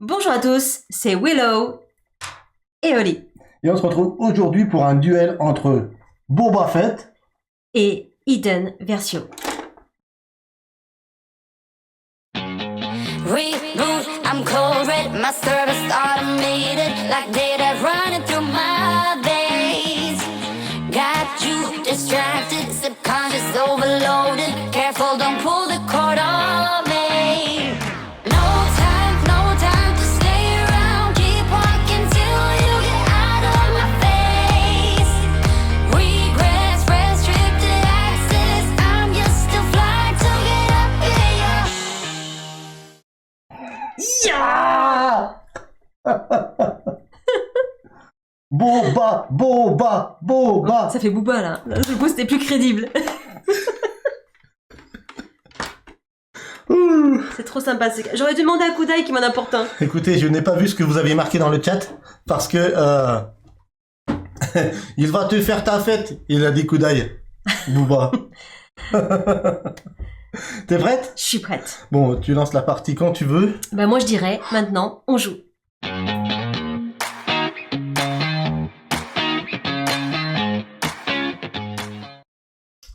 Bonjour à tous, c'est Willow et Oli. Et on se retrouve aujourd'hui pour un duel entre Boba Fett et Eden Versio. Reboot, I'm cold red, my service automated, like data running through my veins. Got you distracted, subconscious overloaded. Careful, don't pull the cord on me. No time to stay around. Keep walking till you get out of my face. Regrets, restricted access. I'm just a fly to get up in your. Boba. Ça fait Booba là, du coup c'était plus crédible. C'est trop sympa, j'aurais dû demander à Kudai qui m'en apporte un. Écoutez, je n'ai pas vu ce que vous aviez marqué dans le chat parce que il va te faire ta fête, il a dit Kudai. Boba. T'es prête? Je suis prête. Bon, tu lances la partie quand tu veux. Bah moi je dirais, maintenant, on joue.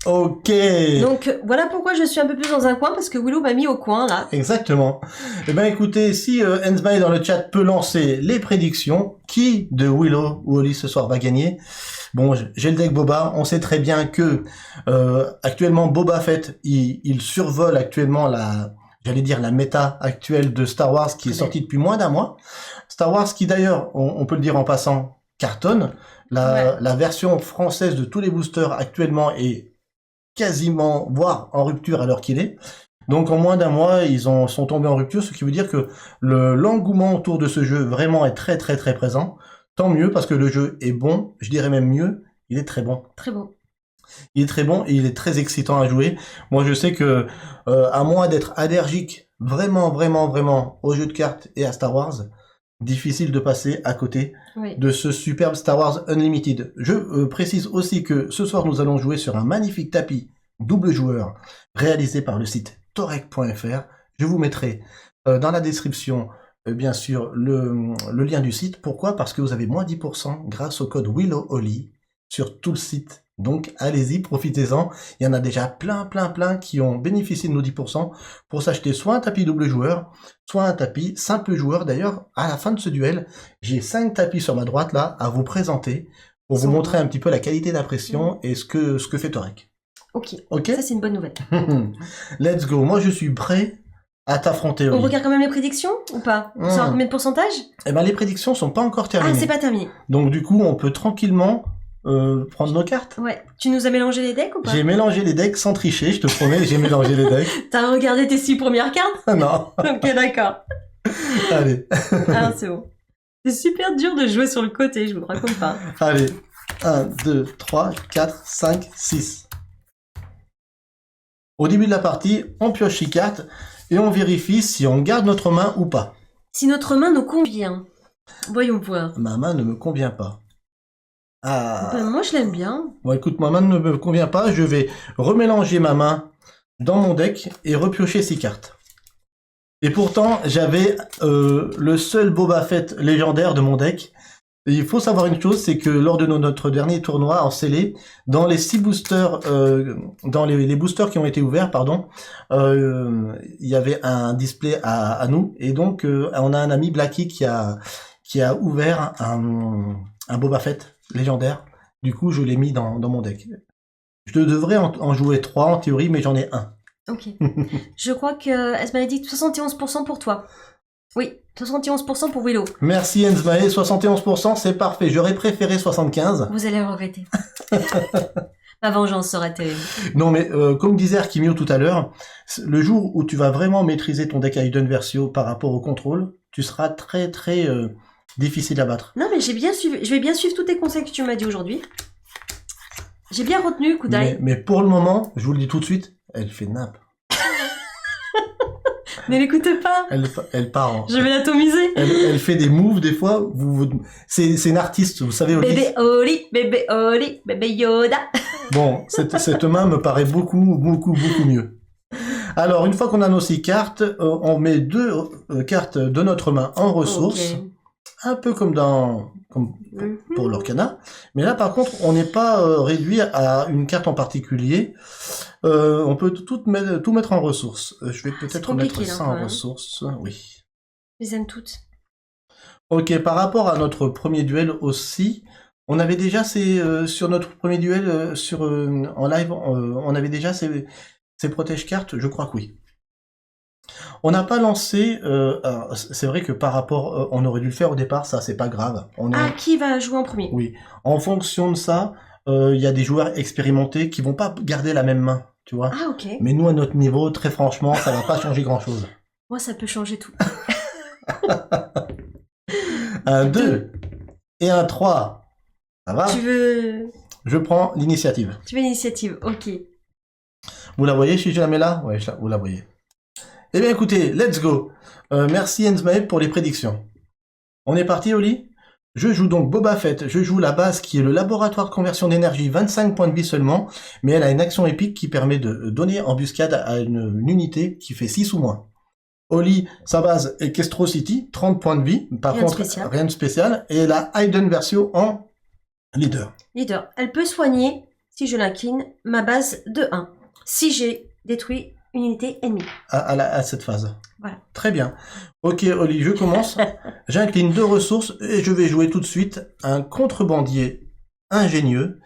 Ok. Donc voilà pourquoi je suis un peu plus dans un coin, parce que Willow m'a mis au coin là. Exactement. Eh ben écoutez, si Ensby dans le chat peut lancer les prédictions, qui de Willow ou Oli ce soir va gagner? Bon, j'ai le deck Boba, on sait très bien que actuellement Boba Fett, il survole actuellement la méta actuelle de Star Wars qui est sortie depuis moins d'un mois. Star Wars qui d'ailleurs, on peut le dire en passant, cartonne. La version française de tous les boosters actuellement est quasiment, voire en rupture à l'heure qu'il est. Donc en moins d'un mois, sont tombés en rupture, ce qui veut dire que l'engouement autour de ce jeu vraiment est très très très présent. Tant mieux parce que le jeu est bon, je dirais même mieux, il est très bon. Très bon. Il est très bon et il est très excitant à jouer. Moi je sais que, à moins d'être allergique vraiment aux jeux de cartes et à Star Wars, difficile de passer à côté de ce superbe Star Wars Unlimited. Je précise aussi que ce soir nous allons jouer sur un magnifique tapis double joueur réalisé par le site torek.fr. Je vous mettrai dans la description bien sûr le lien du site. Pourquoi? Parce que vous avez moins 10% grâce au code WillowOli sur tout le site. Donc allez-y, profitez-en. Il y en a déjà plein qui ont bénéficié de nos 10% pour s'acheter soit un tapis double joueur, soit un tapis simple joueur. D'ailleurs, à la fin de ce duel, j'ai 5 tapis sur ma droite là à vous présenter pour vous montrer un petit peu la qualité d'impression et ce que fait Torek. Ok. Ça c'est une bonne nouvelle. Let's go. Moi je suis prêt à t'affronter. On regarde quand même les prédictions ou pas? Ça combien de pourcentage? Eh ben les prédictions sont pas encore terminées. Ah, c'est pas terminé. Donc du coup, on peut tranquillement prendre nos cartes. Ouais. Tu nous as mélangé les decks ou pas? J'ai mélangé les decks sans tricher, je te promets, j'ai mélangé les decks. T'as regardé tes 6 premières cartes? Non. Ok, d'accord. Allez. Ah, c'est bon. C'est super dur de jouer sur le côté, je vous raconte pas. Allez. 1, 2, 3, 4, 5, 6. Au début de la partie, on pioche 6 cartes et on vérifie si on garde notre main ou pas. Si notre main nous convient. Voyons voir. Ma main ne me convient pas. Ah. Ben, moi, je l'aime bien. Bon, écoute, ma main ne me convient pas. Je vais remélanger ma main dans mon deck et repiocher 6 cartes. Et pourtant, j'avais le seul Boba Fett légendaire de mon deck. Et il faut savoir une chose, c'est que lors de notre dernier tournoi en scellé, dans les 6 boosters, dans les boosters qui ont été ouverts, pardon, il y avait un display à nous. Et donc, on a un ami Blacky qui a ouvert un Boba Fett légendaire. Du coup, je l'ai mis dans mon deck. Je devrais en jouer 3 en théorie, mais j'en ai un. Ok. Je crois que Esmaël dit 71% pour toi. Oui, 71% pour Willow. Merci Ensmae, 71%, c'est parfait. J'aurais préféré 75. Vous allez le regretter. Ma vengeance sera terrible. Non, mais comme disait Arkimio tout à l'heure, le jour où tu vas vraiment maîtriser ton deck Eden Versio par rapport au contrôle, tu seras très difficile à battre. Non, mais je vais bien suivre tous tes conseils que tu m'as dit aujourd'hui. J'ai bien retenu, Kudai. Mais pour le moment, je vous le dis tout de suite, elle fait nappe. Ne l'écoutez pas. Elle part. Je vais l'atomiser. Elle fait des moves des fois. C'est une artiste, vous savez. Bébé Oli, bébé Yoda. Bon, cette main me paraît beaucoup mieux. Alors, une fois qu'on a nos 6 cartes, on met 2 cartes de notre main en ressources. Ok. Un peu comme Mhm. pour l'Orcana. Mais là, par contre, on n'est pas réduit à une carte en particulier. On peut tout mettre en ressources. Je vais peut-être compliqué, mettre là, ça quand en même. ressources. Oui. Je les aime toutes. Ok, par rapport à notre premier duel aussi, on avait déjà sur notre premier duel en live, on avait déjà ces protège-cartes, je crois que oui. On n'a pas lancé, alors, c'est vrai que par rapport, on aurait dû le faire au départ, ça c'est pas grave. Ah, qui va jouer en premier? Oui, en fonction de ça, il y a des joueurs expérimentés qui vont pas garder la même main, tu vois. Ah, ok. Mais nous, à notre niveau, très franchement, ça va pas changer grand-chose. Moi, ça peut changer tout. Un 2 et un 3, ça va? Tu veux Je prends l'initiative. l'initiative? Ok. Vous la voyez si je la mets là? Ouais, vous la voyez. Eh bien écoutez, let's go. Merci Enzmael pour les prédictions. On est parti, Oli? Je joue donc Boba Fett. Je joue la base qui est le laboratoire de conversion d'énergie, 25 points de vie seulement, mais elle a une action épique qui permet de donner embuscade à une unité qui fait 6 ou moins. Oli, sa base est Kestro City, 30 points de vie, par Rien de contre spécial. rien de spécial, et la Hayden Versio en leader. Leader, elle peut soigner, si je l'incline, ma base de 1. Si j'ai détruit une unité ennemie. À cette phase. Voilà. Très bien. Ok, Oli, je commence. J'incline 2 ressources et je vais jouer tout de suite un contrebandier ingénieux.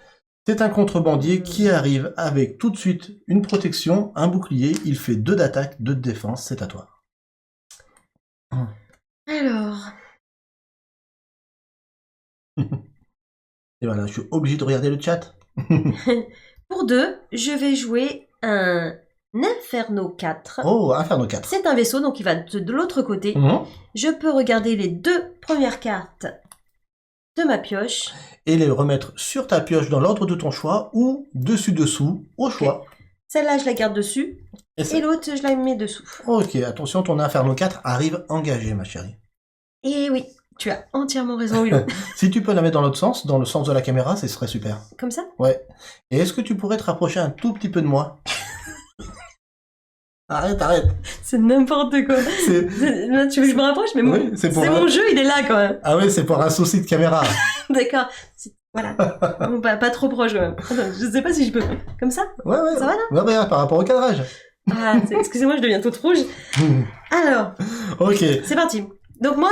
C'est un contrebandier qui arrive avec tout de suite une protection, un bouclier. Il fait 2 d'attaque, 2 de défense. C'est à toi. Alors, Et voilà, je suis obligé de regarder le chat. pour 2, je vais jouer un Inferno 4. Oh, Inferno 4. C'est un vaisseau, donc il va de l'autre côté. Mhm. Je peux regarder les 2 premières cartes de ma pioche. Et les remettre sur ta pioche dans l'ordre de ton choix ou dessus-dessous, au choix. Celle-là, je la garde dessus. Et Et l'autre, je la mets dessous. Ok, attention, ton Inferno 4 arrive engagé, ma chérie. Et oui, tu as entièrement raison, Willow. Si tu peux la mettre dans l'autre sens, dans le sens de la caméra, ce serait super. Comme ça? Ouais. Et est-ce que tu pourrais te rapprocher un tout petit peu de moi? Arrête. C'est n'importe quoi. Là, tu veux que je me rapproche? Mais Oui, c'est pour mon jeu, il est là quand même. Ah oui, c'est pour un souci de caméra. D'accord. Voilà. Bon, pas trop proche quand même. Attends, je sais pas si je peux. Comme ça? Ouais. Ça va, là? Ouais, par rapport au cadrage. Ah, excusez-moi, je deviens toute rouge. Alors, Ok, c'est parti. Donc moi,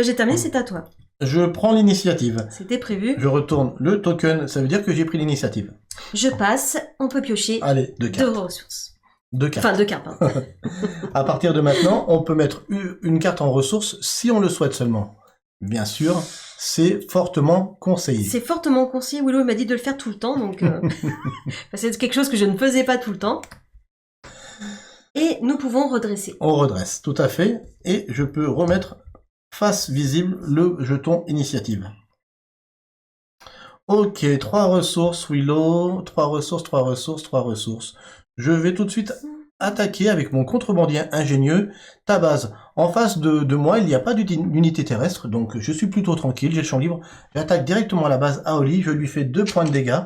j'ai terminé, c'est à toi. je prends l'initiative. C'était prévu. Je retourne le token, ça veut dire que j'ai pris l'initiative. Je passe, on peut piocher Allez, 2 2 cartes. ressources. 2 cartes. Enfin, 2 cartes. Hein. À partir de maintenant, on peut mettre une carte en ressources si on le souhaite seulement. Bien sûr, c'est fortement conseillé. C'est fortement conseillé. Willow m'a dit de le faire tout le temps, donc c'est quelque chose que je ne faisais pas tout le temps. Et nous pouvons redresser. On redresse, tout à fait. Et je peux remettre face visible le jeton initiative. Ok, 3 ressources, Willow. 3 ressources. Je vais tout de suite attaquer avec mon contrebandier ingénieux ta base. En face de moi, il n'y a pas d'unité terrestre, donc je suis plutôt tranquille, j'ai le champ libre. J'attaque directement la base Aoli, je lui fais 2 points de dégâts.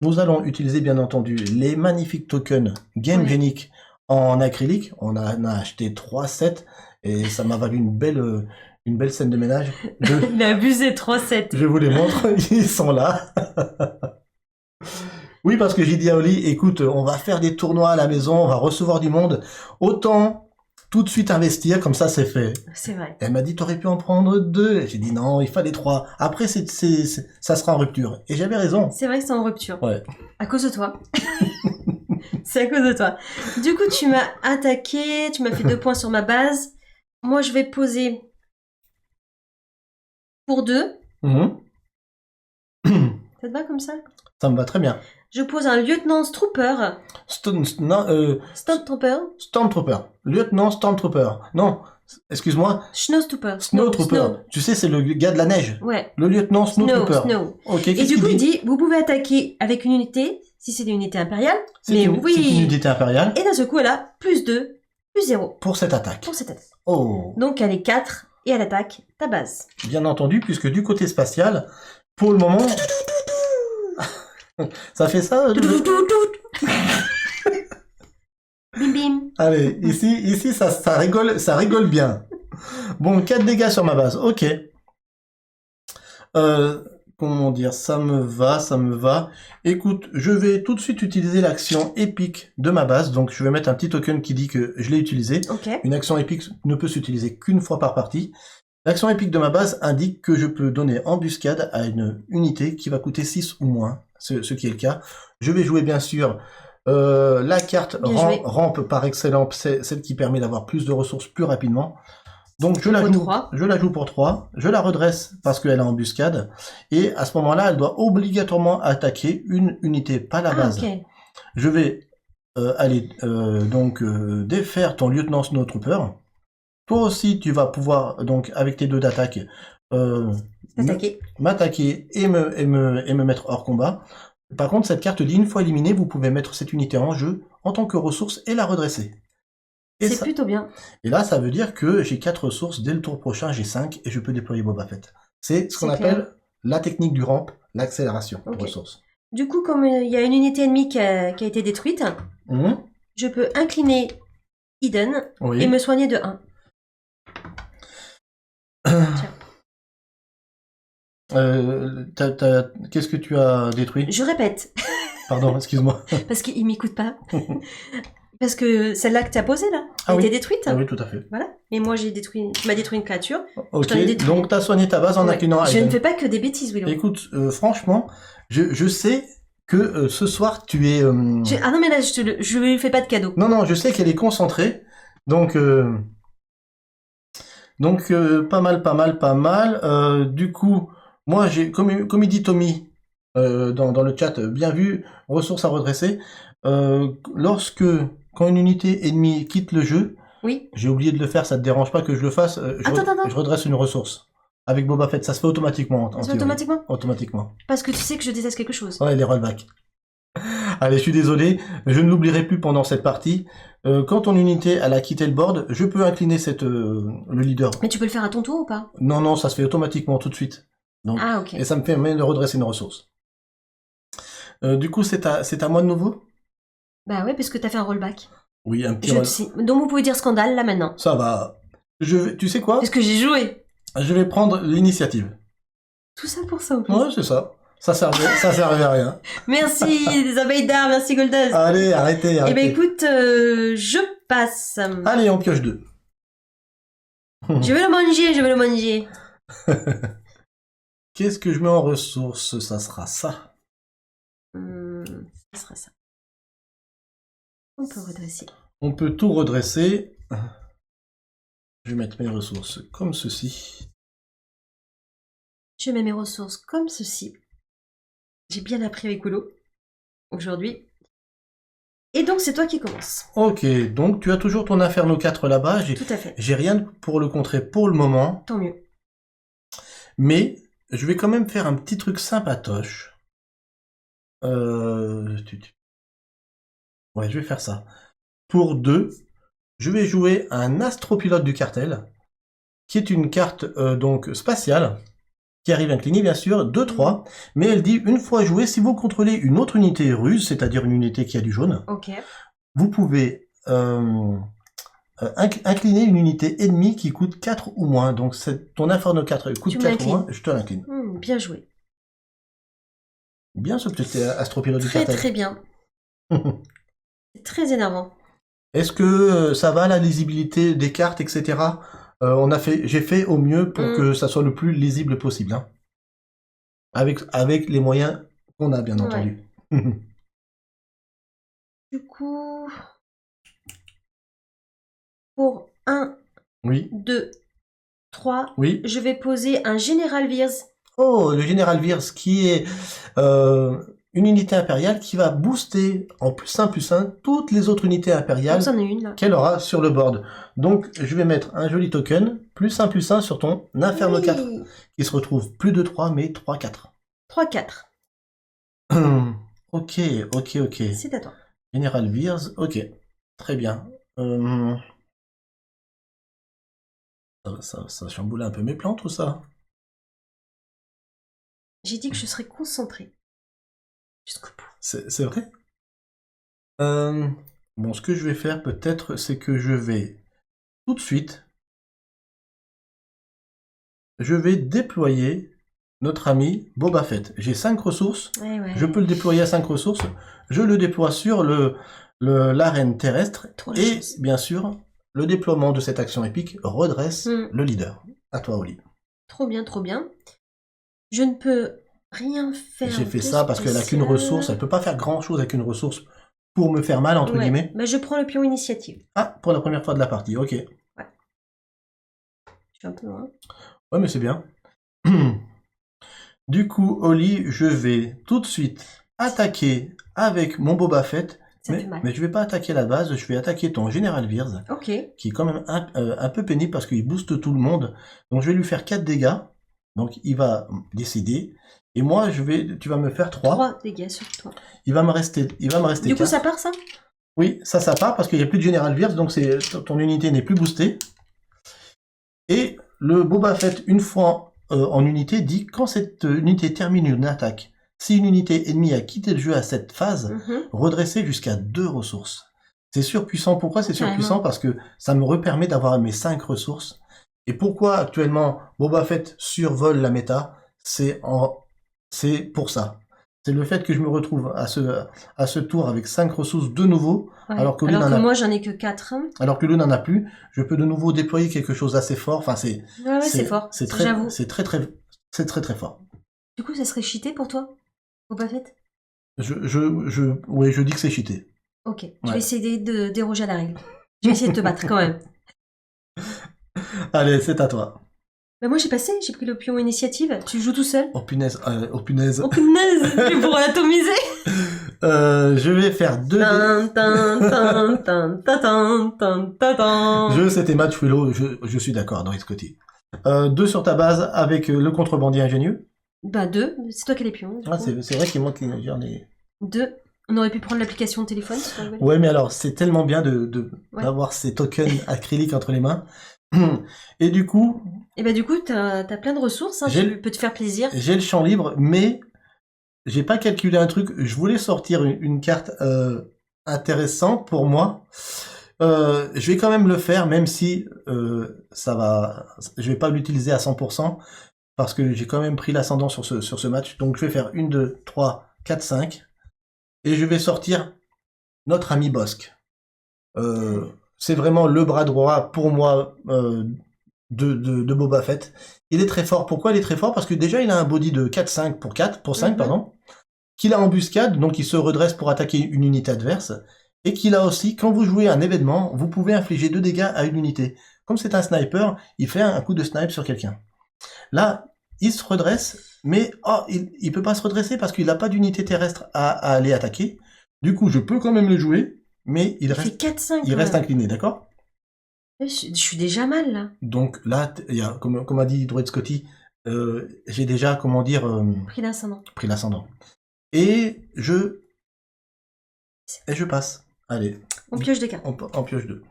Nous allons utiliser bien entendu les magnifiques tokens Game Genic en acrylique. On en a acheté 3 sets et ça m'a valu une belle scène de ménage. Il a abusé 3-7. Je vous les montre, ils sont là. Oui, parce que j'ai dit à Oli, écoute, on va faire des tournois à la maison, on va recevoir du monde. Autant tout de suite investir, comme ça c'est fait. C'est vrai. Elle m'a dit, t'aurais pu en prendre 2. J'ai dit non, il fallait 3. Après, ça sera en rupture. Et j'avais raison. C'est vrai que c'est en rupture. Ouais. À cause de toi. C'est à cause de toi. Du coup, tu m'as attaqué, tu m'as fait 2 points sur ma base. Moi, je vais poser pour 2. Mhm. Ça te va comme ça? Ça me va très bien. Je pose un lieutenant Trooper. Stormtrooper. Stormtrooper. Lieutenant Stormtrooper. Non, excuse-moi. Snowtrooper. Snowtrooper. Tu sais, c'est le gars de la neige. Ouais. Le lieutenant Snowtrooper. Snow. Ok, Et qu'est-ce du qu'il coup, il dit? dit, vous pouvez attaquer avec une unité, si c'est une unité impériale. C'est Mais une, oui. c'est une unité impériale Et d'un seul coup, elle a plus 2, plus 0 pour cette attaque. pour cette attaque. Oh, Donc, elle est 4 et elle attaque ta base. bien entendu, puisque du côté spatial, pour le moment... Ça fait ça Bim bim. Allez, ici ça rigole bien. Bon, 4 dégâts sur ma base, ok. Comment dire, ça me va. Écoute, je vais tout de suite utiliser l'action épique de ma base, donc je vais mettre un petit token qui dit que je l'ai utilisé. Ok. Une action épique ne peut s'utiliser qu'une fois par partie. L'action épique de ma base indique que je peux donner embuscade à une unité qui va coûter 6 ou moins, ce qui est le cas. Je vais jouer bien sûr la carte rampe par excellence, celle qui permet d'avoir plus de ressources plus rapidement. Donc je la joue pour 3, je la redresse parce qu'elle a embuscade, et à ce moment-là, elle doit obligatoirement attaquer une unité, pas la base. Okay. Je vais aller défaire ton lieutenant Snowtrooper. Toi aussi, tu vas pouvoir, donc avec tes 2 d'attaque, m'attaquer et me mettre hors combat. Par contre, cette carte dit, une fois éliminée, vous pouvez mettre cette unité en jeu en tant que ressource et la redresser. C'est plutôt bien. Et là, ça veut dire que j'ai 4 ressources, dès le tour prochain, j'ai 5 et je peux déployer Boba Fett. C'est ce qu'on appelle la technique du ramp, l'accélération de ressources. Du coup, comme il y a une unité ennemie qui a été détruite, je peux incliner Eden et me soigner de 1. Qu'est-ce que tu as détruit? Je répète. Pardon, excuse-moi. Parce qu'il m'écoute pas. Parce que celle-là que tu as posée, là, elle était détruite. Ah oui, tout à fait. Voilà. Et moi, tu m'as détruit une créature. Ok, donc tu as soigné ta base en inclinant Je ne fais pas que des bêtises, Willow. Écoute, franchement, je sais que ce soir, tu es... Ah non, mais là, je lui fais pas de cadeau. Non, je sais qu'elle est concentrée. Donc, pas mal. Du coup, moi, comme il dit Tommy dans le chat, bien vu, ressources à redresser. Quand une unité ennemie quitte le jeu, j'ai oublié de le faire, ça te dérange pas que je le fasse, je redresse une ressource. Avec Boba Fett, ça se fait automatiquement. Automatiquement. Parce que tu sais que je déteste quelque chose. Ouais, les rollbacks. Allez, je suis désolé, je ne l'oublierai plus pendant cette partie. Quand ton unité elle a quitté le board, je peux incliner le leader. Mais tu peux le faire à ton tour ou pas? Non, ça se fait automatiquement tout de suite. Donc, ok. Et ça me permet de redresser une ressource. Du coup, c'est à moi de nouveau? Bah ouais, parce que t'as fait un rollback. Oui, un petit Donc vous pouvez dire scandale là maintenant. Ça va. Tu sais quoi? Parce que j'ai joué. Je vais prendre l'initiative. Tout ça pour ça, en plus. Ouais, c'est ça. Ça servait à rien. Merci les abeilles d'art, merci Goldust. Allez, arrêtez. Eh ben écoute, je passe. Allez, on pioche 2. Je vais le manger. Qu'est-ce que je mets en ressources? Ça sera ça. Ça sera ça. On peut redresser. On peut tout redresser. Je vais mettre mes ressources comme ceci. Je mets mes ressources comme ceci. J'ai bien appris avec Willow aujourd'hui. Et donc c'est toi qui commences. Ok, donc tu as toujours ton Inferno 4 là-bas. Tout à fait. J'ai rien pour le contrer pour le moment. Tant mieux. Mais je vais quand même faire un petit truc sympatoche. Ouais, je vais faire ça. Pour 2, je vais jouer un astropilote du cartel, qui est une carte donc spatiale, qui arrive inclinée bien sûr, 2-3, mais elle dit une fois jouée, si vous contrôlez une autre unité ruse, c'est-à-dire une unité qui a du jaune, vous pouvez incliner une unité ennemie qui coûte 4 ou moins. Donc ton Inferno 4 coûte 4 ou moins, je te l'incline. Bien joué. Bien ce petit astropilote du cartel. Très bien. C'est très énervant. Est-ce que ça va, la lisibilité des cartes, etc. J'ai fait au mieux pour que ça soit le plus lisible possible. Hein. Avec les moyens qu'on a, bien entendu. Du coup, pour 1, 2, 3, je vais poser un Général Veers. Oh, le Général Veers qui est une unité impériale qui va booster en +1/+1 toutes les autres unités impériales qu'elle aura sur le board. Donc je vais mettre un joli token, +1/+1 sur ton Inferno 4, qui se retrouve plus de 3, mais 3-4. 3-4. Ok. C'est à toi. Général Veers, ok. Très bien. Ça chamboule un peu mes plans, tout ça. J'ai dit que je serais concentrée. Jusqu'au bout. C'est vrai Bon, ce que je vais faire peut-être, c'est que je vais tout de suite, je vais déployer notre ami Boba Fett. J'ai 5 ressources, Ouais, ouais. je peux le déployer à 5 ressources, je le déploie sur l'arène terrestre, Trop la et chance. bien sûr, le déploiement de cette action épique redresse Mm. le leader. À toi, Oli. Trop bien, trop bien. Je ne peux rien faire. J'ai fait de ça parce qu'elle a qu'une spécial. ressource, elle peut pas faire grand chose avec une ressource pour me faire mal, entre Ouais. guillemets. Bah, je prends le pion initiative. Ah, pour la première fois de la partie, ok. Je suis un peu loin. Ouais, mais c'est bien. Du coup, Oli, je vais tout de suite attaquer avec mon Boba Fett. Ça fait mal. Mais je vais pas attaquer la base, je vais attaquer ton Général Virz, Ok. qui est quand même un peu pénible parce qu'il booste tout le monde. Donc je vais lui faire 4 dégâts. Donc il va décider. Et moi, tu vas me faire 3. 3 dégâts sur toi. Il va me rester Du 4. coup, ça part ça? Oui, ça part parce qu'il n'y a plus de Général Virz, donc ton unité n'est plus boostée. Et le Boba Fett, une fois en unité, dit quand cette unité termine une attaque, si une unité ennemie a quitté le jeu à cette phase, redresser jusqu'à 2 ressources. C'est surpuissant. Pourquoi c'est surpuissant? Parce que ça me permet d'avoir mes 5 ressources. Et pourquoi actuellement Boba Fett survole la méta? C'est pour ça. C'est le fait que je me retrouve à ce tour avec 5 ressources de nouveau, Ouais. alors que moi j'en ai que 4. alors que lui n'en a plus. Je peux de nouveau déployer quelque chose d'assez fort. Enfin, Ouais, c'est fort. J'avoue. C'est très très fort. Du coup, ça serait cheaté pour toi? Boba Fett? Oui, je dis que c'est cheaté. Ok. Je Ouais. vais essayer de déroger à la règle. Je vais essayer de te battre quand même. Allez, c'est à toi. Bah moi j'ai pris le pion initiative. Tu joues tout seul? Oh punaise, oh punaise. Oh punaise, tu pourras l'atomiser. Je vais faire 2 c'était match Willow, je suis d'accord, Doris Scotty. 2 sur ta base avec le contrebandier ingénieux. Bah 2, c'est toi qui as les pions. Ah, c'est vrai qu'il manque j'en ai... 2. On aurait pu prendre l'application de téléphone. Ouais, mais alors c'est tellement bien Ouais. d'avoir ces tokens acryliques entre les mains. Et du coup... Et bah du coup, t'as plein de ressources, hein, tu peux te faire plaisir. J'ai le champ libre, mais j'ai pas calculé un truc. Je voulais sortir une carte intéressante pour moi. Je vais quand même le faire, même si je vais pas l'utiliser à 100%, parce que j'ai quand même pris l'ascendant sur ce match. Donc je vais faire 1, 2, 3, 4, 5. Et je vais sortir notre ami Bossk. C'est vraiment le bras droit pour moi de Boba Fett. Il est très fort. Pourquoi il est très fort? Parce que déjà il a un body de 4-5 pour 5, pardon. Qu'il a embuscade, donc il se redresse pour attaquer une unité adverse. Et qu'il a aussi, quand vous jouez un événement, vous pouvez infliger 2 dégâts à une unité. Comme c'est un sniper, il fait un coup de snipe sur quelqu'un. Là, il se redresse, mais il peut pas se redresser parce qu'il n'a pas d'unité terrestre à aller attaquer. Du coup, je peux quand même le jouer, mais il reste 4-5. Incliné, d'accord? Je suis déjà mal là. Donc là, il y a, comme a dit Droid Scotty, j'ai déjà, Pris l'ascendant. Et je passe. Allez. On pioche des cartes. On pioche 2.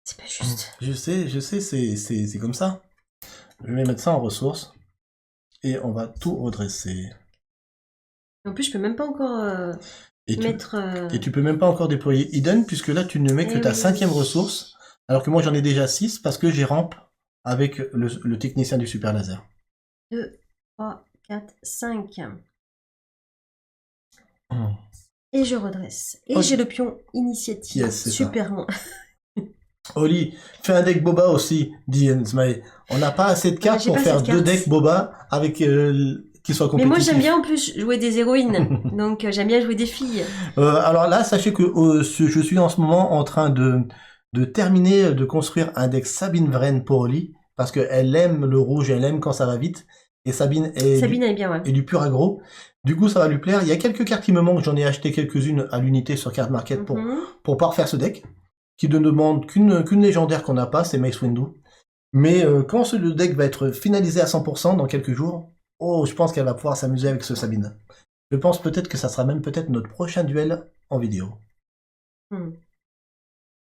C'est pas juste. Je sais, c'est comme ça. Je vais mettre ça en ressources. Et on va tout redresser. En plus, je peux même pas encore mettre... Et tu peux même pas encore déployer Eden, puisque là, tu ne mets que ta 5e ressource, alors que moi, j'en ai déjà 6, parce que j'ai rampe avec le technicien du super laser. 2, 3, 4, 5. Et je redresse. Et j'ai le pion initiative. Yes, c'est super loin. Oli, fais un deck Boba aussi, dit Ensmae. On n'a pas assez de cartes pour faire 2 decks Boba avec qui soient compétitifs. Mais moi j'aime bien en plus jouer des héroïnes, donc j'aime bien jouer des filles. Alors là, sachez que je suis en ce moment en train de terminer de construire un deck Sabine Wren pour Oli, parce qu'elle aime le rouge, elle aime quand ça va vite, et Sabine est bien, ouais. Et du pur aggro. Du coup, ça va lui plaire. Il y a quelques cartes qui me manquent, j'en ai acheté quelques-unes à l'unité sur Card Market pour pas refaire ce deck, qui ne demande qu'une légendaire qu'on n'a pas, c'est Mace Windu. Mais quand le deck va être finalisé à 100% dans quelques jours, je pense qu'elle va pouvoir s'amuser avec ce Sabine. Je pense peut-être que ça sera même peut-être notre prochain duel en vidéo.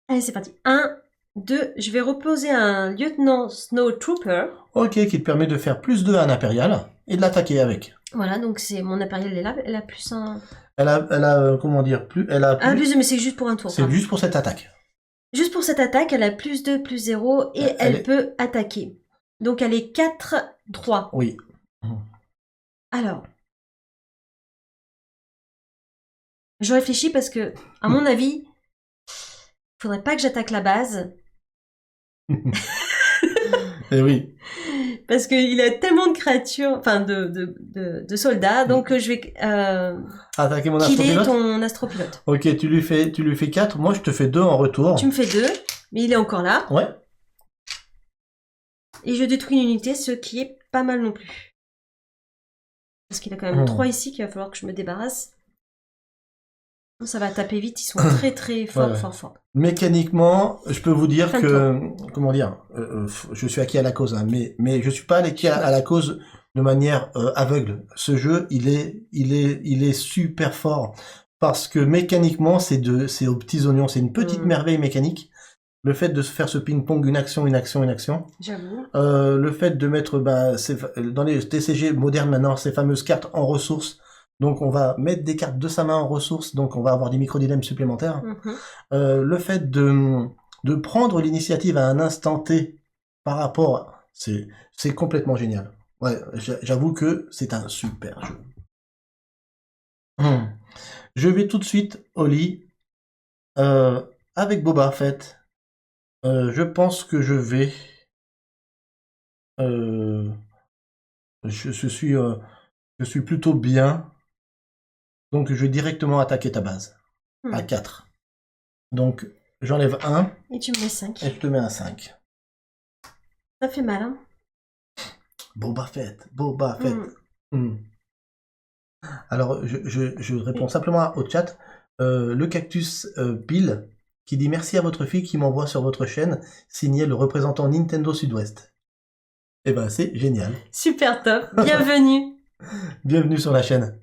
Allez, c'est parti. 1, 2, je vais reposer un lieutenant Snow Trooper. Ok, qui te permet de faire plus 2 à un impérial et de l'attaquer avec. Voilà, donc c'est mon impérial est là, elle a plus un... Elle a comment dire, elle a Ah, plus... plus 2, mais c'est juste pour un tour. C'est pardon. juste pour cette attaque. Juste pour cette attaque, elle a plus 2, plus 0, et elle peut attaquer. Donc elle est 4, 3. Oui. Alors, je réfléchis parce que, à mon avis, faudrait pas que j'attaque la base. Et oui. Parce qu'il a tellement de créatures, enfin de soldats, donc je vais Attaquer mon killer astropilote. ton astropilote. Ok, tu lui fais 4, moi je te fais 2 en retour. Tu me fais 2, mais il est encore là. Ouais. Et je détruis une unité, ce qui est pas mal non plus. Parce qu'il a quand même 3 ici qu'il va falloir que je me débarrasse. Ça va taper vite, ils sont très très forts, Ouais. forts. Mécaniquement, je peux vous dire Fin de que, comment dire, je suis acquis à la cause, hein, mais je suis pas acquis à la cause de manière aveugle. Ce jeu, il est super fort parce que mécaniquement, c'est aux petits oignons, c'est une petite merveille mécanique. Le fait de se faire ce ping-pong, une action, J'avoue. le fait de mettre, dans les TCG modernes maintenant, ces fameuses cartes en ressources. Donc on va mettre des cartes de sa main en ressources, donc on va avoir des micro-dilemmes supplémentaires. Le fait de prendre l'initiative à un instant T par rapport, c'est complètement génial. Ouais, j'avoue que c'est un super jeu. Je vais tout de suite au lit avec Boba Fett. Je pense que je vais. Je suis plutôt bien. Donc je vais directement attaquer ta base. À 4. Donc j'enlève 1. Et tu me mets 5. Et je te mets un 5. Ça fait mal, hein. Boba Fett. Alors je réponds simplement au chat. Le cactus Bill qui dit merci à votre fille qui m'envoie sur votre chaîne, signé le représentant Nintendo Sud-Ouest. Eh ben c'est génial. Super top. Bienvenue. Bienvenue sur la chaîne.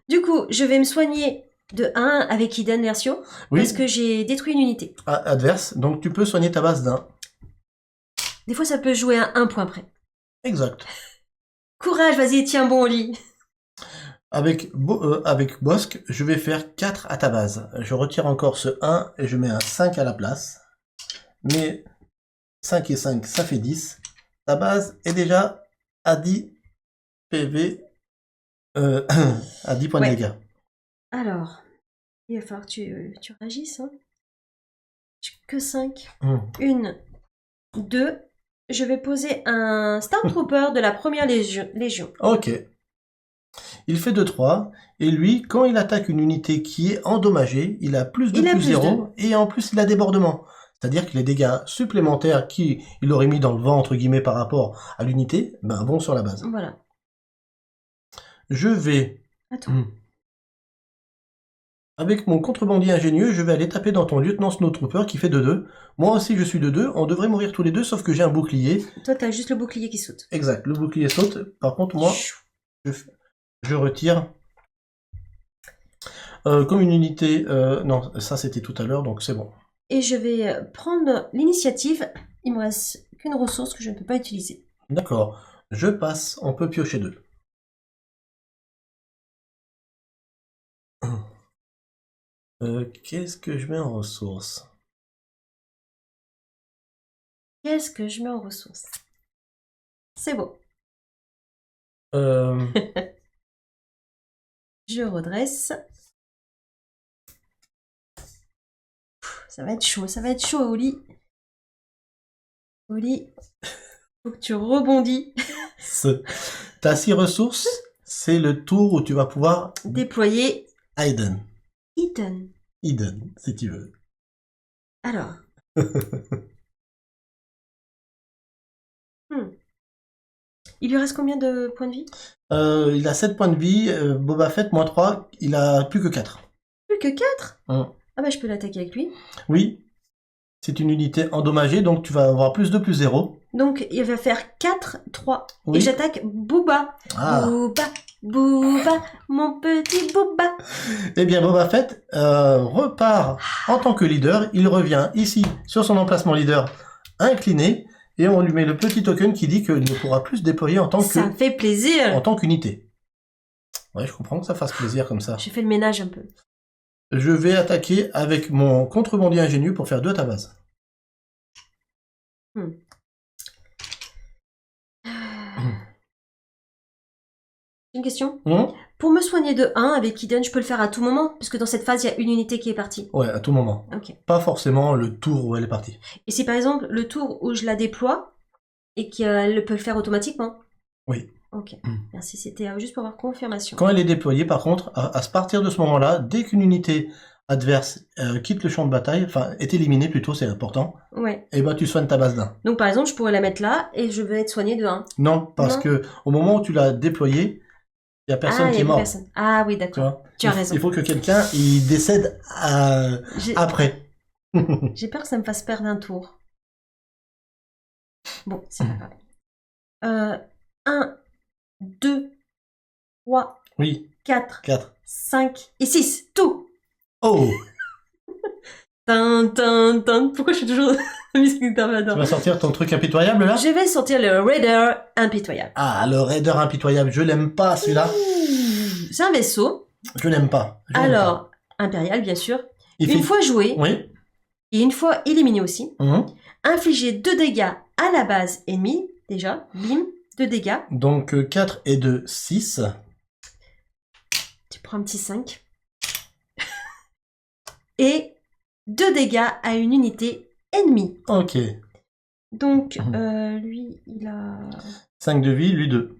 Du coup, je vais me soigner de 1 avec Hidden Versio. Oui. Parce que j'ai détruit une unité. Adverse, donc tu peux soigner ta base d'1. Des fois, ça peut jouer à 1 point près. Exact. Courage, vas-y, tiens bon au lit. Avec Bosque, je vais faire 4 à ta base. Je retire encore ce 1 et je mets un 5 à la place. Mais 5 et 5, ça fait 10. Ta base est déjà à 10 PV, à 10 points de dégâts. Alors, il va falloir que tu réagisses. Hein. J'ai que 5. 1, 2. Je vais poser un Stormtrooper de la première légion. Ok. Il fait 2-3. Et lui, quand il attaque une unité qui est endommagée, il a plus de plus 0. Et en plus, il a débordement. C'est-à-dire que les dégâts supplémentaires qu'il aurait mis dans le vent, entre guillemets, par rapport à l'unité, vont sur la base. Voilà. Je vais... Attends. Avec mon contrebandier ingénieux, je vais aller taper dans ton lieutenant Snowtrooper qui fait 2-2. Moi aussi, je suis 2-2. On devrait mourir tous les deux, sauf que j'ai un bouclier. Toi, t'as juste le bouclier qui saute. Exact, le bouclier saute. Par contre, moi, je retire... comme une unité... non, ça c'était tout à l'heure, donc c'est bon. Et je vais prendre l'initiative. Il me reste qu'une ressource que je ne peux pas utiliser. D'accord. Je passe, on peut piocher 2. Qu'est-ce que je mets en ressources? Qu'est-ce que je mets en ressources? C'est bon. Je redresse. Ça va être chaud au lit. Au lit. Faut que tu rebondis. Ta 6 ressources, c'est le tour où tu vas pouvoir déployer Hidden, si tu veux. Alors. Il lui reste combien de points de vie? Il a 7 points de vie. Boba Fett, moins 3, il a plus que 4. Plus que 4? Ah bah je peux l'attaquer avec lui. Oui. C'est une unité endommagée, donc tu vas avoir plus 2, plus 0. Donc, il va faire 4, 3. Oui. Et j'attaque Booba. Ah. Booba, mon petit Booba. Eh bien, Boba Fett repart en tant que leader. Il revient ici, sur son emplacement leader, incliné. Et on lui met le petit token qui dit qu'il ne pourra plus se déployer en tant Ça me fait plaisir. qu'unité. Ouais, je comprends que ça fasse plaisir comme ça. J'ai fait le ménage un peu. Je vais attaquer avec mon contrebandier ingénieux pour faire 2 à ta base. Une question. Pour me soigner de 1 avec Eden, je peux le faire à tout moment? Puisque dans cette phase, il y a une unité qui est partie. Ouais, à tout moment. Ok. Pas forcément le tour où elle est partie. Et si par exemple, le tour où je la déploie, et qu'elle peut le faire automatiquement? Oui. Ok. Merci, c'était juste pour avoir confirmation. Quand elle est déployée, par contre, à partir de ce moment-là, dès qu'une unité adverse quitte le champ de bataille, enfin, est éliminée plutôt, c'est important, Ouais. et ben tu soignes ta base d'1. Donc par exemple, je pourrais la mettre là, et je vais être soignée de 1. Non, parce que au moment où tu l'as déployée, il y a personne qui est mort. Ah oui, d'accord. Tu as raison. Il faut que quelqu'un il décède après. J'ai peur que ça me fasse perdre un tour. Bon, c'est pas grave. 1, 2, 3, Oui. 4, 4, 5 et 6. Tout. Oh. Pourquoi je suis toujours la musique Tu d'Armadan? vas sortir ton truc impitoyable là? Je vais sortir le Raider impitoyable. Ah, le Raider impitoyable, je l'aime pas celui-là. C'est un vaisseau. Je l'aime pas. Alors, impérial bien sûr. Une fois joué, oui. et une fois éliminé aussi, infliger 2 dégâts à la base ennemie, déjà, bim, 2 dégâts. Donc 4 et 2, 6. Tu prends un petit 5. Et 2 dégâts à une unité ennemie. Ok. Donc, lui, il a... 5 de vie, lui 2.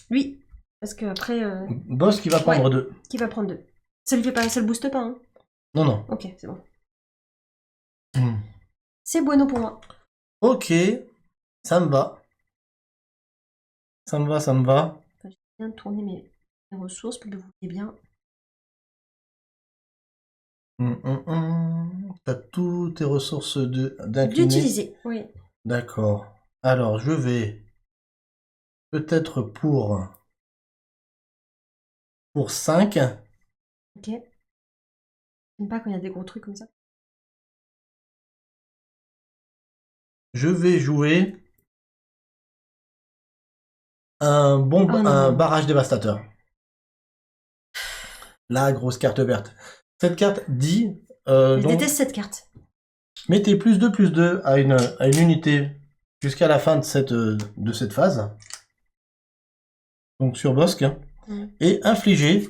Lui, parce que après... Boss qui va prendre 2. Qui va prendre 2. Ça lui fait pas, ça le booste pas, hein? Non, non. Ok, c'est bon. C'est bueno pour moi. Ok, ça me va. Ça me va, ça me va. Je vais bien tourner mes ressources pour que vous voyez bien. T'as toutes tes ressources d'incliné. D'utiliser, oui. D'accord. Alors, je vais peut-être pour 5. Ok. J'aime pas quand il y a des gros trucs comme ça. Je vais jouer un barrage dévastateur. La grosse carte verte. Cette carte dit... Je déteste cette carte. Mettez +2/+2 à une unité jusqu'à la fin de cette phase. Donc sur Bosque. Et infligez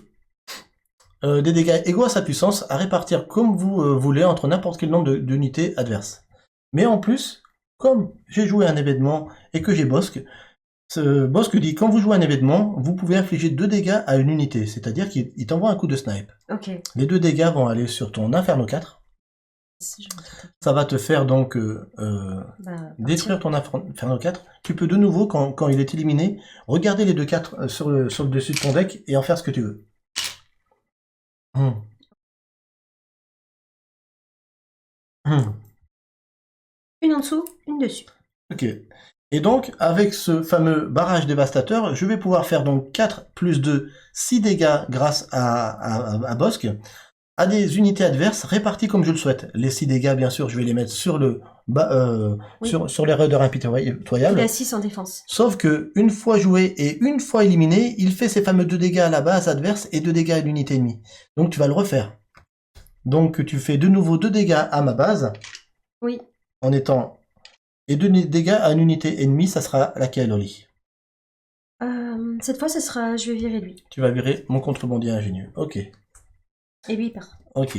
des dégâts égaux à sa puissance à répartir comme vous voulez entre n'importe quel nombre d'unités adverses. Mais en plus, comme j'ai joué un événement et que j'ai Bosque, ce Bosque dit quand vous jouez un événement, vous pouvez infliger 2 dégâts à une unité, c'est-à-dire qu'il t'envoie un coup de snipe. Ok. Les 2 dégâts vont aller sur ton Inferno 4. Ça va te faire donc détruire ton Inferno 4. Tu peux de nouveau, quand il est éliminé, regarder les 2 4 sur le dessus de ton deck et en faire ce que tu veux. Une en dessous, une dessus. Ok. Et donc, avec ce fameux barrage dévastateur, je vais pouvoir faire donc 4 plus 2, 6 dégâts grâce à Bosque, à des unités adverses réparties comme je le souhaite. Les 6 dégâts, bien sûr, je vais les mettre sur sur les raiders impitoyables. Il a 6 en défense. Sauf que, une fois joué et une fois éliminé, il fait ses fameux 2 dégâts à la base adverse et 2 dégâts à l'unité ennemie. Donc tu vas le refaire. Donc tu fais de nouveau 2 dégâts à ma base. Oui. En étant... Et 2 dégâts à une unité ennemie, ça sera laquelle, Oli? Cette fois, ce sera... Je vais virer lui. Tu vas virer mon contrebandier ingénieux. Ok. Et lui, il part. Ok.